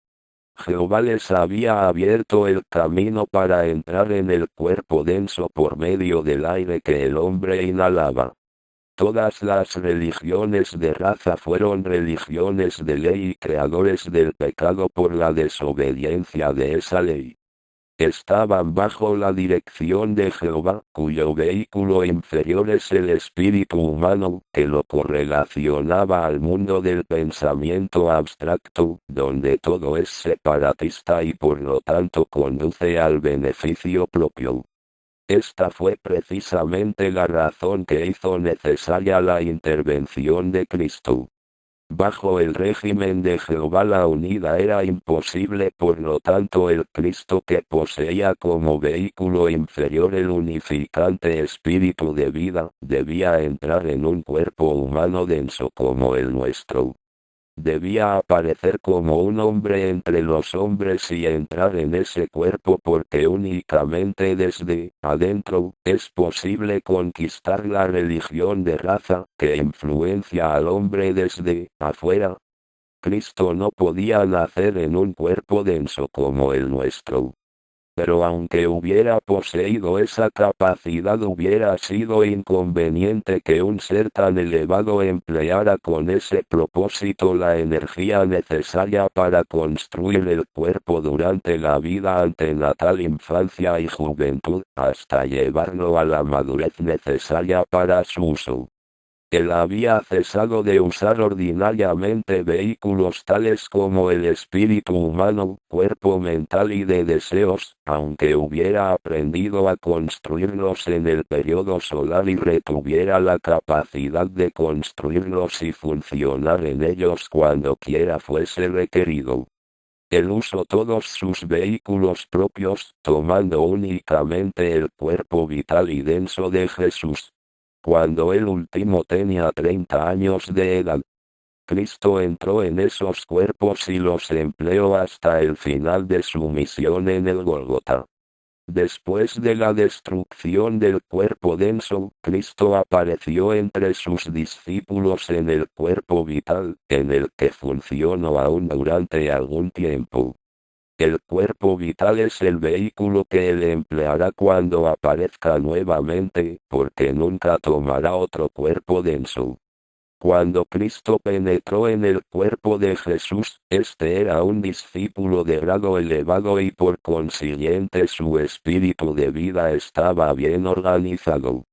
Speaker 1: Jehová les había abierto el camino para entrar en el cuerpo denso por medio del aire que el hombre inhalaba. Todas las religiones de raza fueron religiones de ley y creadores del pecado por la desobediencia de esa ley. Estaban bajo la dirección de Jehová, cuyo vehículo inferior es el espíritu humano, que lo correlacionaba al mundo del pensamiento abstracto, donde todo es separatista y por lo tanto conduce al beneficio propio. Esta fue precisamente la razón que hizo necesaria la intervención de Cristo. Bajo el régimen de Jehová la unidad era imposible, por lo tanto el Cristo que poseía como vehículo inferior el unificante espíritu de vida, debía entrar en un cuerpo humano denso como el nuestro. Debía aparecer como un hombre entre los hombres y entrar en ese cuerpo porque únicamente desde adentro es posible conquistar la religión de raza que influencia al hombre desde afuera. Cristo no podía nacer en un cuerpo denso como el nuestro. Pero aunque hubiera poseído esa capacidad, hubiera sido inconveniente que un ser tan elevado empleara con ese propósito la energía necesaria para construir el cuerpo durante la vida antenatal, infancia y juventud, hasta llevarlo a la madurez necesaria para su uso. Él había cesado de usar ordinariamente vehículos tales como el espíritu humano, cuerpo mental y de deseos, aunque hubiera aprendido a construirlos en el periodo solar y retuviera la capacidad de construirlos y funcionar en ellos cuando quiera fuese requerido. Él usó todos sus vehículos propios, tomando únicamente el cuerpo vital y denso de Jesús. Cuando el último tenía 30 años de edad, Cristo entró en esos cuerpos y los empleó hasta el final de su misión en el Gólgota. Después de la destrucción del cuerpo denso, Cristo apareció entre sus discípulos en el cuerpo vital, en el que funcionó aún durante algún tiempo. El cuerpo vital es el vehículo que él empleará cuando aparezca nuevamente, porque nunca tomará otro cuerpo denso. Cuando Cristo penetró en el cuerpo de Jesús, este era un discípulo de grado elevado y por consiguiente su espíritu de vida estaba bien organizado.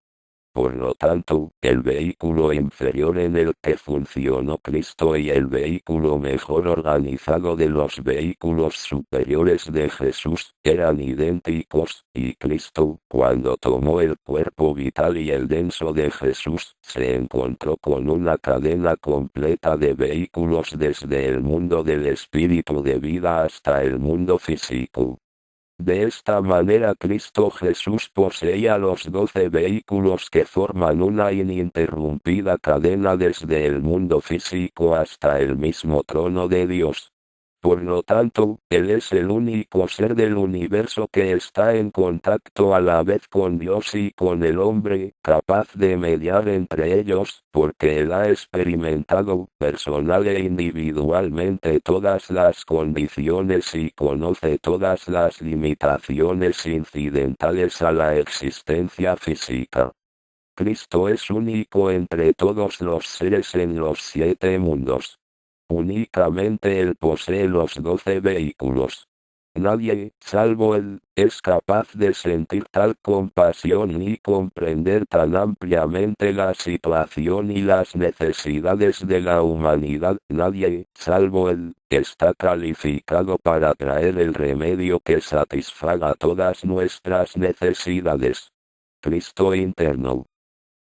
Speaker 1: Por lo tanto, el vehículo inferior en el que funcionó Cristo y el vehículo mejor organizado de los vehículos superiores de Jesús, eran idénticos, y Cristo, cuando tomó el cuerpo vital y el denso de Jesús, se encontró con una cadena completa de vehículos desde el mundo del espíritu de vida hasta el mundo físico. De esta manera Cristo Jesús poseía los 12 vehículos que forman una ininterrumpida cadena desde el mundo físico hasta el mismo trono de Dios. Por lo tanto, Él es el único ser del universo que está en contacto a la vez con Dios y con el hombre, capaz de mediar entre ellos, porque Él ha experimentado, personal e individualmente todas las condiciones y conoce todas las limitaciones incidentales a la existencia física. Cristo es único entre todos los seres en los 7 mundos. Únicamente Él posee los 12 vehículos. Nadie, salvo Él, es capaz de sentir tal compasión ni comprender tan ampliamente la situación y las necesidades de la humanidad. Nadie, salvo Él, está calificado para traer el remedio que satisfaga todas nuestras necesidades. Cristo interno.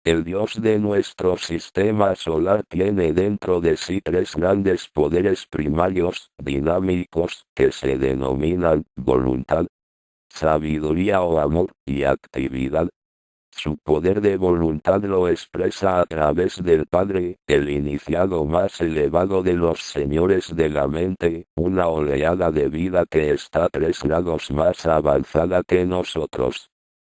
Speaker 1: El Dios de nuestro sistema solar tiene dentro de sí 3 grandes poderes primarios, dinámicos, que se denominan voluntad, sabiduría o amor, y actividad. Su poder de voluntad lo expresa a través del Padre, el iniciado más elevado de los señores de la mente, una oleada de vida que está 3 grados más avanzada que nosotros.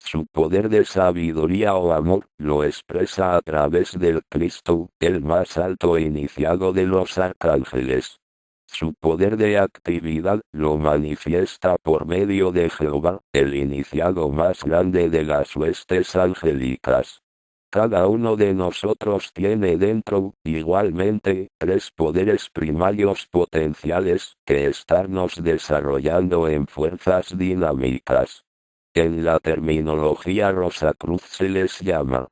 Speaker 1: Su poder de sabiduría o amor lo expresa a través del Cristo, el más alto iniciado de los arcángeles. Su poder de actividad lo manifiesta por medio de Jehová, el iniciado más grande de las huestes angélicas. Cada uno de nosotros tiene dentro, igualmente, 3 poderes primarios potenciales, que estarnos desarrollando en fuerzas dinámicas. En la terminología Rosacruz se les llama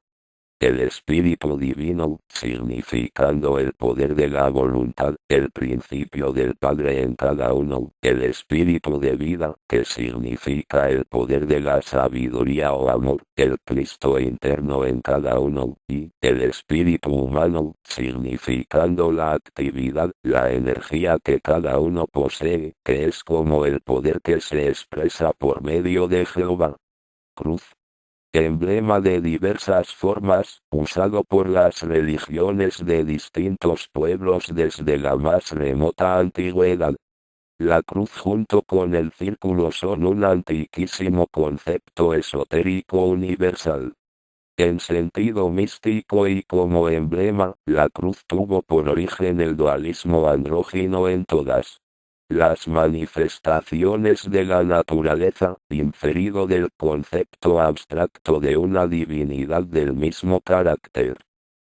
Speaker 1: el Espíritu Divino, significando el poder de la voluntad, el principio del Padre en cada uno, el Espíritu de vida, que significa el poder de la sabiduría o amor, el Cristo interno en cada uno, y el Espíritu humano, significando la actividad, la energía que cada uno posee, que es como el poder que se expresa por medio de Jehová. Cruz. Emblema de diversas formas, usado por las religiones de distintos pueblos desde la más remota antigüedad. La cruz junto con el círculo son un antiquísimo concepto esotérico universal. En sentido místico y como emblema, la cruz tuvo por origen el dualismo andrógino en todas las manifestaciones de la naturaleza, inferido del concepto abstracto de una divinidad del mismo carácter.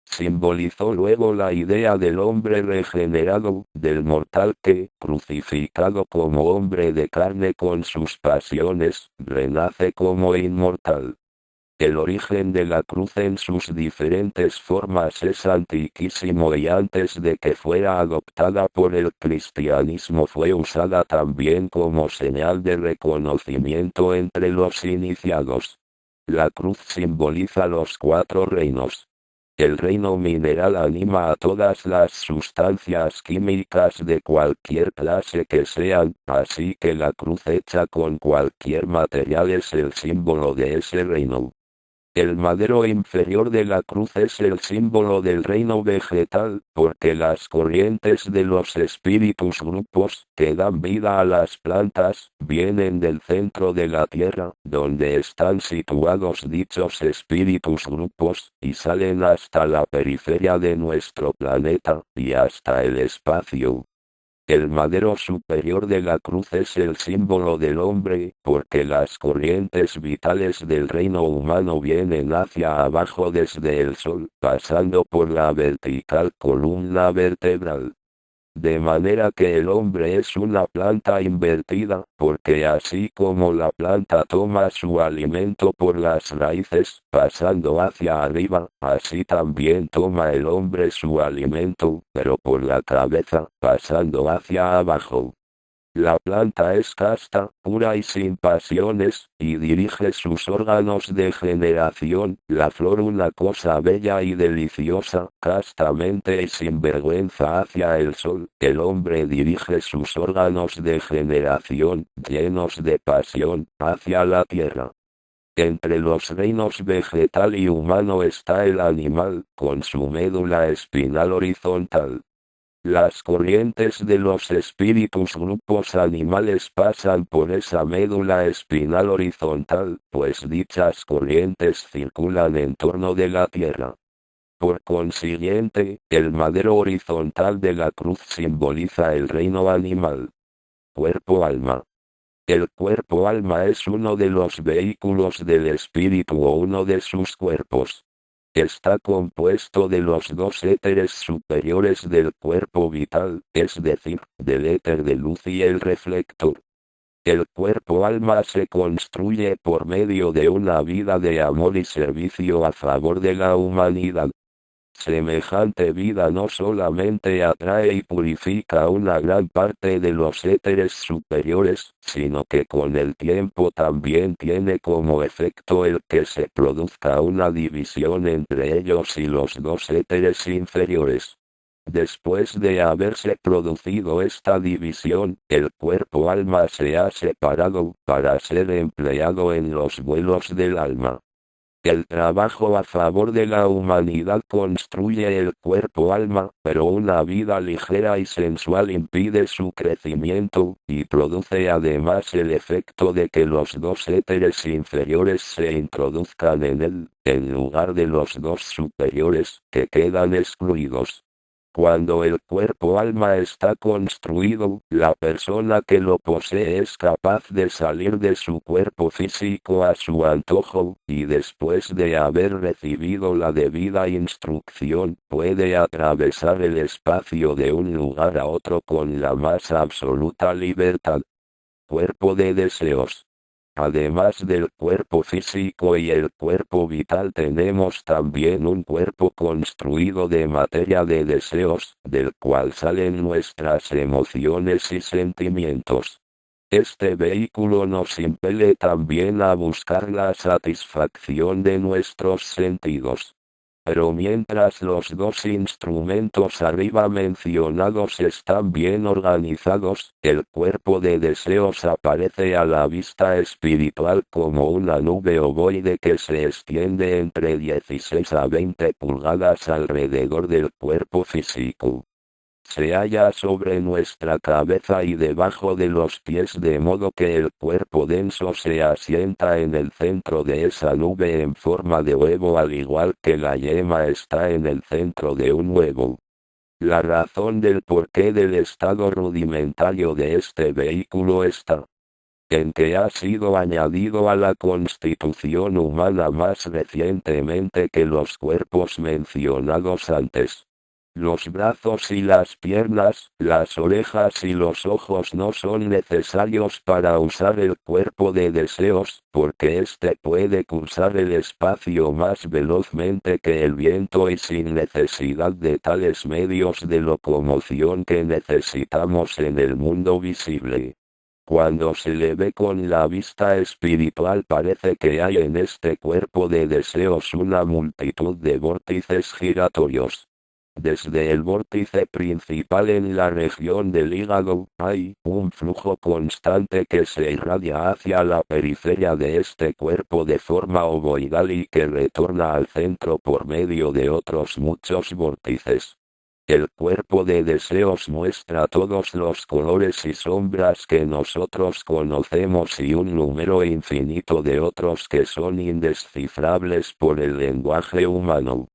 Speaker 1: Simbolizó luego la idea del hombre regenerado, del mortal que, crucificado como hombre de carne con sus pasiones, renace como inmortal. El origen de la cruz en sus diferentes formas es antiquísimo y antes de que fuera adoptada por el cristianismo fue usada también como señal de reconocimiento entre los iniciados. La cruz simboliza los 4 reinos. El reino mineral anima a todas las sustancias químicas de cualquier clase que sean, así que la cruz hecha con cualquier material es el símbolo de ese reino. El madero inferior de la cruz es el símbolo del reino vegetal, porque las corrientes de los espíritus grupos, que dan vida a las plantas, vienen del centro de la tierra, donde están situados dichos espíritus grupos, y salen hasta la periferia de nuestro planeta, y hasta el espacio. El madero superior de la cruz es el símbolo del hombre, porque las corrientes vitales del reino humano vienen hacia abajo desde el sol, pasando por la vertical columna vertebral. De manera que el hombre es una planta invertida, porque así como la planta toma su alimento por las raíces, pasando hacia arriba, así también toma el hombre su alimento, pero por la cabeza, pasando hacia abajo. La planta es casta, pura y sin pasiones, y dirige sus órganos de generación, la flor una cosa bella y deliciosa, castamente y sin vergüenza hacia el sol, el hombre dirige sus órganos de generación, llenos de pasión, hacia la tierra. Entre los reinos vegetal y humano está el animal, con su médula espinal horizontal. Las corrientes de los espíritus grupos animales pasan por esa médula espinal horizontal, pues dichas corrientes circulan en torno de la Tierra. Por consiguiente, el madero horizontal de la cruz simboliza el reino animal. Cuerpo-alma. El cuerpo-alma es uno de los vehículos del espíritu o uno de sus cuerpos. Está compuesto de los dos éteres superiores del cuerpo vital, es decir, del éter de luz y el reflector. El cuerpo-alma se construye por medio de una vida de amor y servicio a favor de la humanidad. Semejante vida no solamente atrae y purifica una gran parte de los éteres superiores, sino que con el tiempo también tiene como efecto el que se produzca una división entre ellos y los dos éteres inferiores. Después de haberse producido esta división, el cuerpo-alma se ha separado para ser empleado en los vuelos del alma. El trabajo a favor de la humanidad construye el cuerpo-alma, pero una vida ligera y sensual impide su crecimiento, y produce además el efecto de que los dos éteres inferiores se introduzcan en él, en lugar de los dos superiores, que quedan excluidos. Cuando el cuerpo-alma está construido, la persona que lo posee es capaz de salir de su cuerpo físico a su antojo, y después de haber recibido la debida instrucción, puede atravesar el espacio de un lugar a otro con la más absoluta libertad. Cuerpo de deseos. Además del cuerpo físico y el cuerpo vital tenemos también un cuerpo construido de materia de deseos, del cual salen nuestras emociones y sentimientos. Este vehículo nos impele también a buscar la satisfacción de nuestros sentidos. Pero mientras los dos instrumentos arriba mencionados están bien organizados, el cuerpo de deseos aparece a la vista espiritual como una nube ovoide que se extiende entre 16 a 20 pulgadas alrededor del cuerpo físico. Se halla sobre nuestra cabeza y debajo de los pies, de modo que el cuerpo denso se asienta en el centro de esa nube en forma de huevo, al igual que la yema está en el centro de un huevo. La razón del porqué del estado rudimentario de este vehículo está en que ha sido añadido a la constitución humana más recientemente que los cuerpos mencionados antes. Los brazos y las piernas, las orejas y los ojos no son necesarios para usar el cuerpo de deseos, porque éste puede cruzar el espacio más velozmente que el viento y sin necesidad de tales medios de locomoción que necesitamos en el mundo visible. Cuando se le ve con la vista espiritual parece que hay en este cuerpo de deseos una multitud de vórtices giratorios. Desde el vórtice principal en la región del hígado, hay un flujo constante que se irradia hacia la periferia de este cuerpo de forma ovoidal y que retorna al centro por medio de otros muchos vórtices. El cuerpo de deseos muestra todos los colores y sombras que nosotros conocemos y un número infinito de otros que son indescifrables por el lenguaje humano.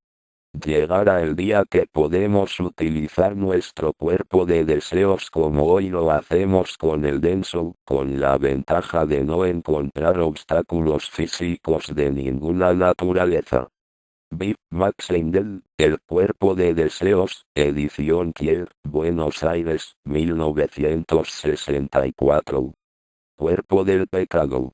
Speaker 1: Llegará el día que podemos utilizar nuestro cuerpo de deseos como hoy lo hacemos con el denso, con la ventaja de no encontrar obstáculos físicos de ninguna naturaleza. Viv Max Endel, El cuerpo de deseos, edición Kier, Buenos Aires, 1964. Cuerpo del pecado.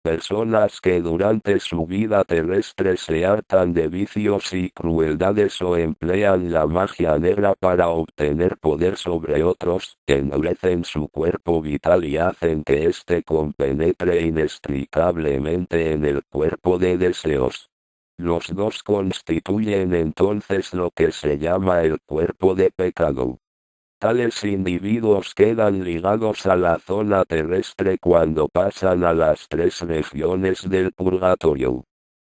Speaker 1: Personas que durante su vida terrestre se hartan de vicios y crueldades o emplean la magia negra para obtener poder sobre otros, endurecen su cuerpo vital y hacen que éste compenetre inextricablemente en el cuerpo de deseos. Los dos constituyen entonces lo que se llama el cuerpo de pecado. Tales individuos quedan ligados a la zona terrestre cuando pasan a las tres regiones del purgatorio.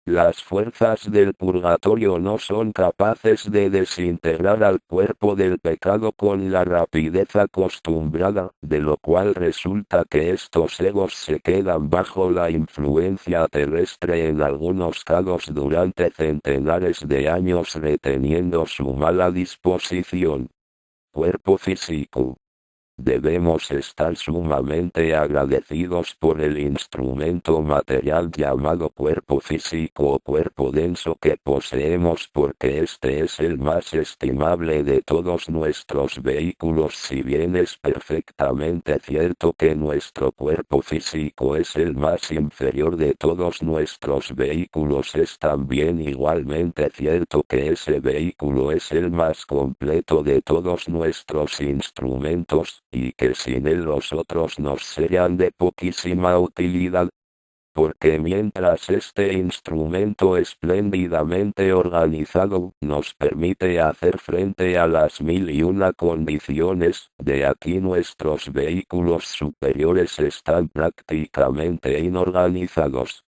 Speaker 1: Las fuerzas del purgatorio no son capaces de desintegrar al cuerpo del pecado con la rapidez acostumbrada, de lo cual resulta que estos egos se quedan bajo la influencia terrestre en algunos casos durante centenares de años reteniendo su mala disposición. Cuerpo físico. Debemos estar sumamente agradecidos por el instrumento material llamado cuerpo físico o cuerpo denso que poseemos porque este es el más estimable de todos nuestros vehículos, si bien es perfectamente cierto que nuestro cuerpo físico es el más inferior de todos nuestros vehículos, es también igualmente cierto que ese vehículo es el más completo de todos nuestros instrumentos, y que sin él los otros nos serían de poquísima utilidad. Porque mientras este instrumento espléndidamente organizado nos permite hacer frente a las 1001 condiciones, de aquí nuestros vehículos superiores están prácticamente inorganizados.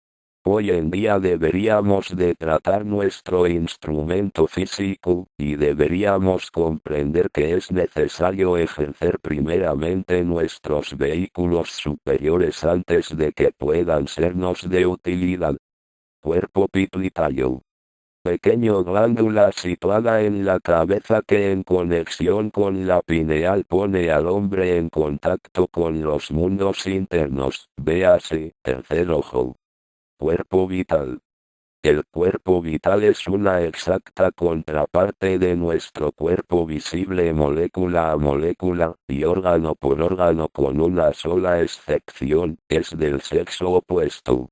Speaker 1: Hoy en día deberíamos de tratar nuestro instrumento físico, y deberíamos comprender que es necesario ejercer primeramente nuestros vehículos superiores antes de que puedan sernos de utilidad. Cuerpo pituitario. Pequeño glándula situada en la cabeza que en conexión con la pineal pone al hombre en contacto con los mundos internos, véase, tercer ojo. Cuerpo vital. El cuerpo vital es una exacta contraparte de nuestro cuerpo visible molécula a molécula, y órgano por órgano con una sola excepción, es del sexo opuesto.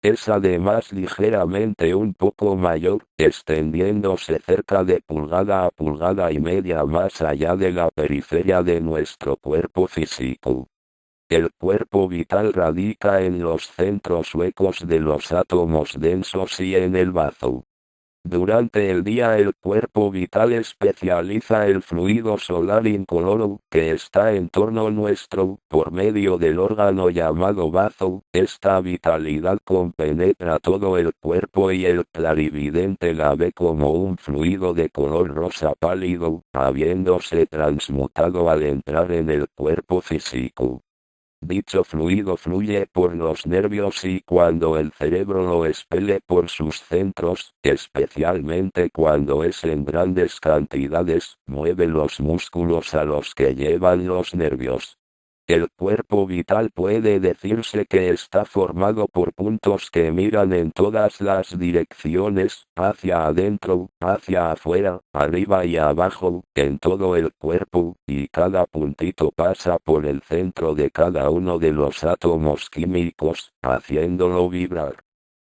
Speaker 1: Es además ligeramente un poco mayor, extendiéndose cerca de pulgada a pulgada y media más allá de la periferia de nuestro cuerpo físico. El cuerpo vital radica en los centros huecos de los átomos densos y en el bazo. Durante el día el cuerpo vital especializa el fluido solar incoloro que está en torno nuestro, por medio del órgano llamado bazo. Esta vitalidad compenetra todo el cuerpo y el clarividente la ve como un fluido de color rosa pálido, habiéndose transmutado al entrar en el cuerpo físico. Dicho fluido fluye por los nervios y cuando el cerebro lo expele por sus centros, especialmente cuando es en grandes cantidades, mueve los músculos a los que llevan los nervios. El cuerpo vital puede decirse que está formado por puntos que miran en todas las direcciones, hacia adentro, hacia afuera, arriba y abajo, en todo el cuerpo, y cada puntito pasa por el centro de cada uno de los átomos químicos, haciéndolo vibrar.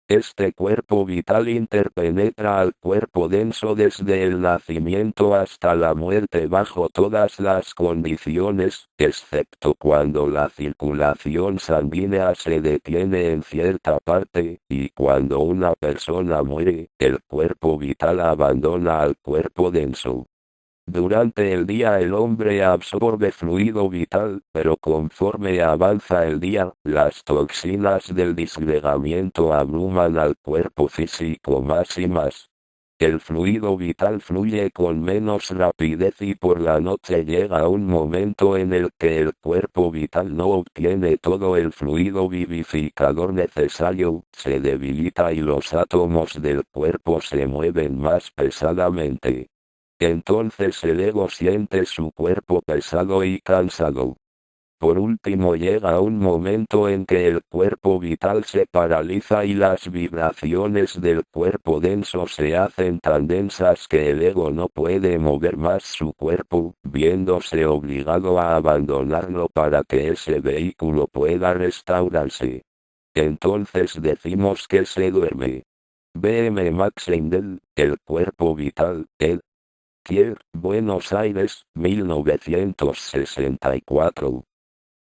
Speaker 1: Este cuerpo vital interpenetra al cuerpo denso desde el nacimiento hasta la muerte bajo todas las condiciones, excepto cuando la circulación sanguínea se detiene en cierta parte, y cuando una persona muere, el cuerpo vital abandona al cuerpo denso. Durante el día el hombre absorbe fluido vital, pero conforme avanza el día, las toxinas del disgregamiento abruman al cuerpo físico más y más. El fluido vital fluye con menos rapidez y por la noche llega un momento en el que el cuerpo vital no obtiene todo el fluido vivificador necesario, se debilita y los átomos del cuerpo se mueven más pesadamente. Entonces el ego siente su cuerpo pesado y cansado. Por último llega un momento en que el cuerpo vital se paraliza y las vibraciones del cuerpo denso se hacen tan densas que el ego no puede mover más su cuerpo, viéndose obligado a abandonarlo para que ese vehículo pueda restaurarse. Entonces decimos que se duerme. B.M. Max Heindel, El cuerpo vital, ed. Kier, Buenos Aires, 1964.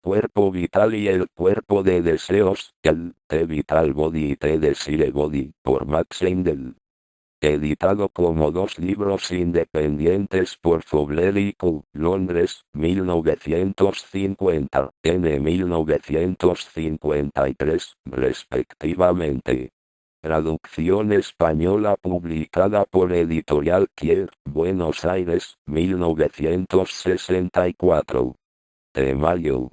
Speaker 1: Cuerpo vital y el cuerpo de deseos, el The Vital Body y The Desire Body, por Max Heindel. Editado como 2 libros independientes por Fowler y Co., Londres, 1950, n. 1953, respectivamente. Traducción española publicada por Editorial Kier, Buenos Aires, 1964. De mayo.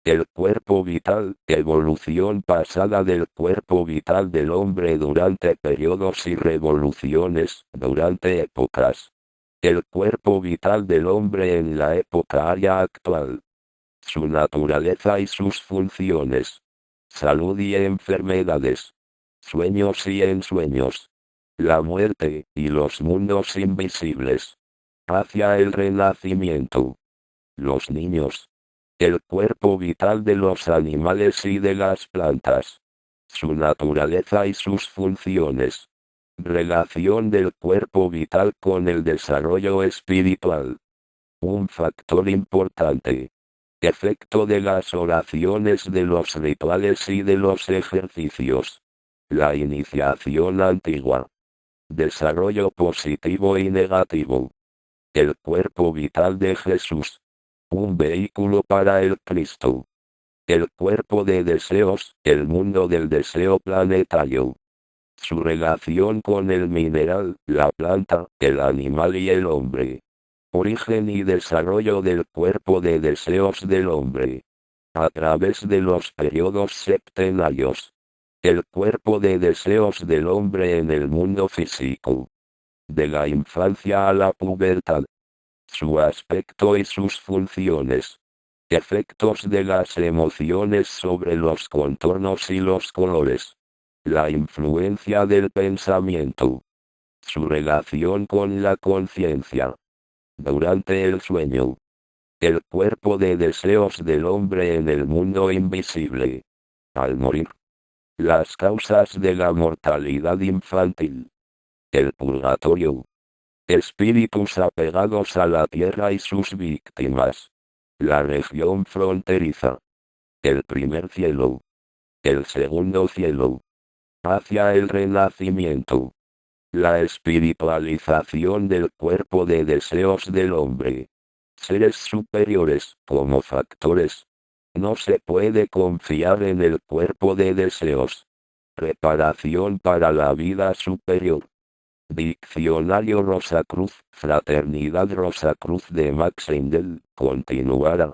Speaker 1: El cuerpo vital, evolución pasada del cuerpo vital del hombre durante periodos y revoluciones, durante épocas. El cuerpo vital del hombre en la época área actual. Su naturaleza y sus funciones. Salud y enfermedades. Sueños y ensueños. La muerte, y los mundos invisibles. Hacia el renacimiento. Los niños. El cuerpo vital de los animales y de las plantas. Su naturaleza y sus funciones. Relación del cuerpo vital con el desarrollo espiritual. Un factor importante. Efecto de las oraciones, de los rituales y de los ejercicios. La iniciación antigua. Desarrollo positivo y negativo. El cuerpo vital de Jesús. Un vehículo para el Cristo. El cuerpo de deseos, el mundo del deseo planetario. Su relación con el mineral, la planta, el animal y el hombre. Origen y desarrollo del cuerpo de deseos del hombre. A través de los periodos septenarios. El cuerpo de deseos del hombre en el mundo físico. De la infancia a la pubertad. Su aspecto y sus funciones. Efectos de las emociones sobre los contornos y los colores. La influencia del pensamiento. Su relación con la conciencia. Durante el sueño. El cuerpo de deseos del hombre en el mundo invisible. Al morir. Las causas de la mortalidad infantil. El purgatorio. Espíritus apegados a la tierra y sus víctimas. La región fronteriza. El primer cielo. El segundo cielo. Hacia el renacimiento. La espiritualización del cuerpo de deseos del hombre. Seres superiores, como factores. No se puede confiar en el cuerpo de deseos. Preparación para la vida superior. Diccionario Rosacruz, Fraternidad Rosacruz de Max Heindel, continuará.